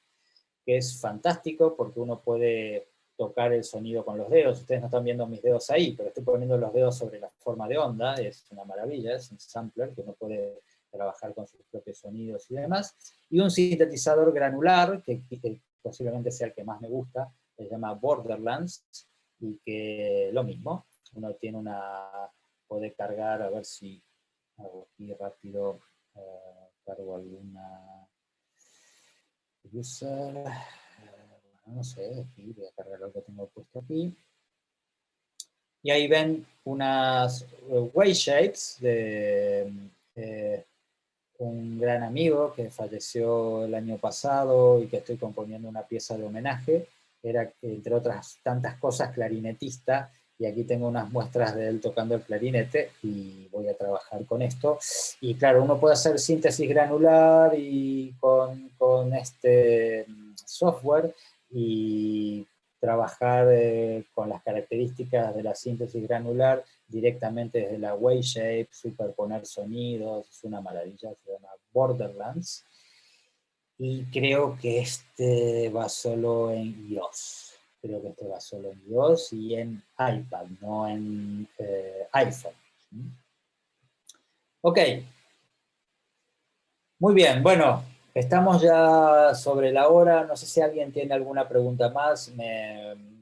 que es fantástico porque uno puede tocar el sonido con los dedos. Ustedes no están viendo mis dedos ahí, pero estoy poniendo los dedos sobre la forma de onda. Es una maravilla, es un sampler que uno puede trabajar con sus propios sonidos y demás. Y un sintetizador granular, que posiblemente sea el que más me gusta, se llama Borderlands, y que lo mismo, uno tiene puede cargar, a ver si hago aquí rápido, cargo alguna user, no sé, aquí voy a cargar lo que tengo puesto aquí. Y ahí ven unas wave shapes de un gran amigo que falleció el año pasado y que estoy componiendo una pieza de homenaje. Era, entre otras tantas cosas, clarinetista, y aquí tengo unas muestras de él tocando el clarinete y voy a trabajar con esto. Y claro, uno puede hacer síntesis granular y con este software y trabajar con las características de la síntesis granular directamente desde la wave shape, superponer sonidos, es una maravilla, se llama Borderlands. Y creo que este va solo en iOS. Creo que este va solo en iOS y en iPad, no en iPhone. Ok. Muy bien, bueno, estamos ya sobre la hora. No sé si alguien tiene alguna pregunta más.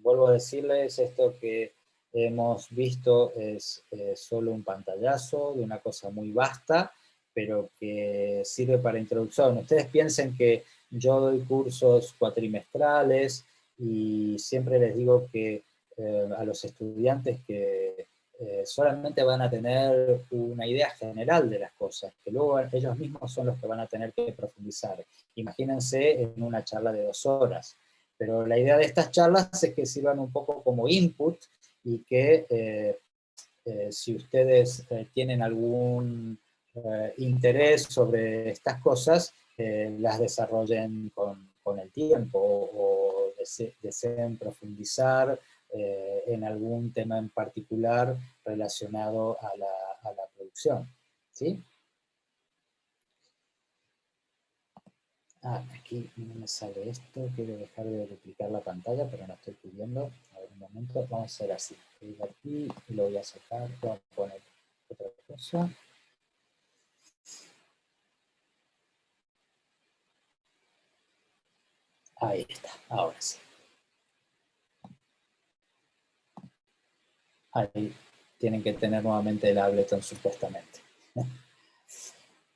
Vuelvo a decirles, esto que hemos visto es solo un pantallazo de una cosa muy vasta, pero que sirve para introducción. Ustedes piensen que yo doy cursos cuatrimestrales y siempre les digo que a los estudiantes que solamente van a tener una idea general de las cosas, que luego ellos mismos son los que van a tener que profundizar. Imagínense en una charla de 2 horas. Pero la idea de estas charlas es que sirvan un poco como input y que si ustedes tienen algún interés sobre estas cosas, las desarrollen con el tiempo o deseen profundizar en algún tema en particular relacionado a la producción. ¿Sí? Aquí no me sale esto, quiero dejar de duplicar la pantalla, pero no estoy pudiendo. A ver, un momento, vamos a hacer así. Voy aquí y lo voy a sacar, voy a poner otra cosa. Ahí está, ahora sí. Ahí tienen que tener nuevamente el Ableton supuestamente.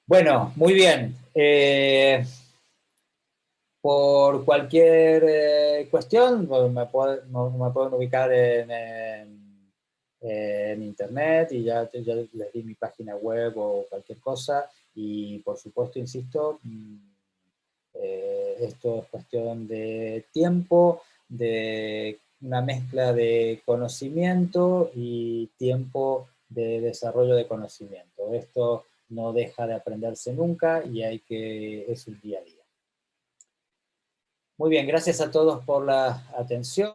Bueno, muy bien. Por cualquier cuestión, me pueden ubicar en internet y ya les di mi página web o cualquier cosa. Y por supuesto, insisto, esto es cuestión de tiempo, de una mezcla de conocimiento y tiempo de desarrollo de conocimiento. Esto no deja de aprenderse nunca y es un día a día. Muy bien, gracias a todos por la atención.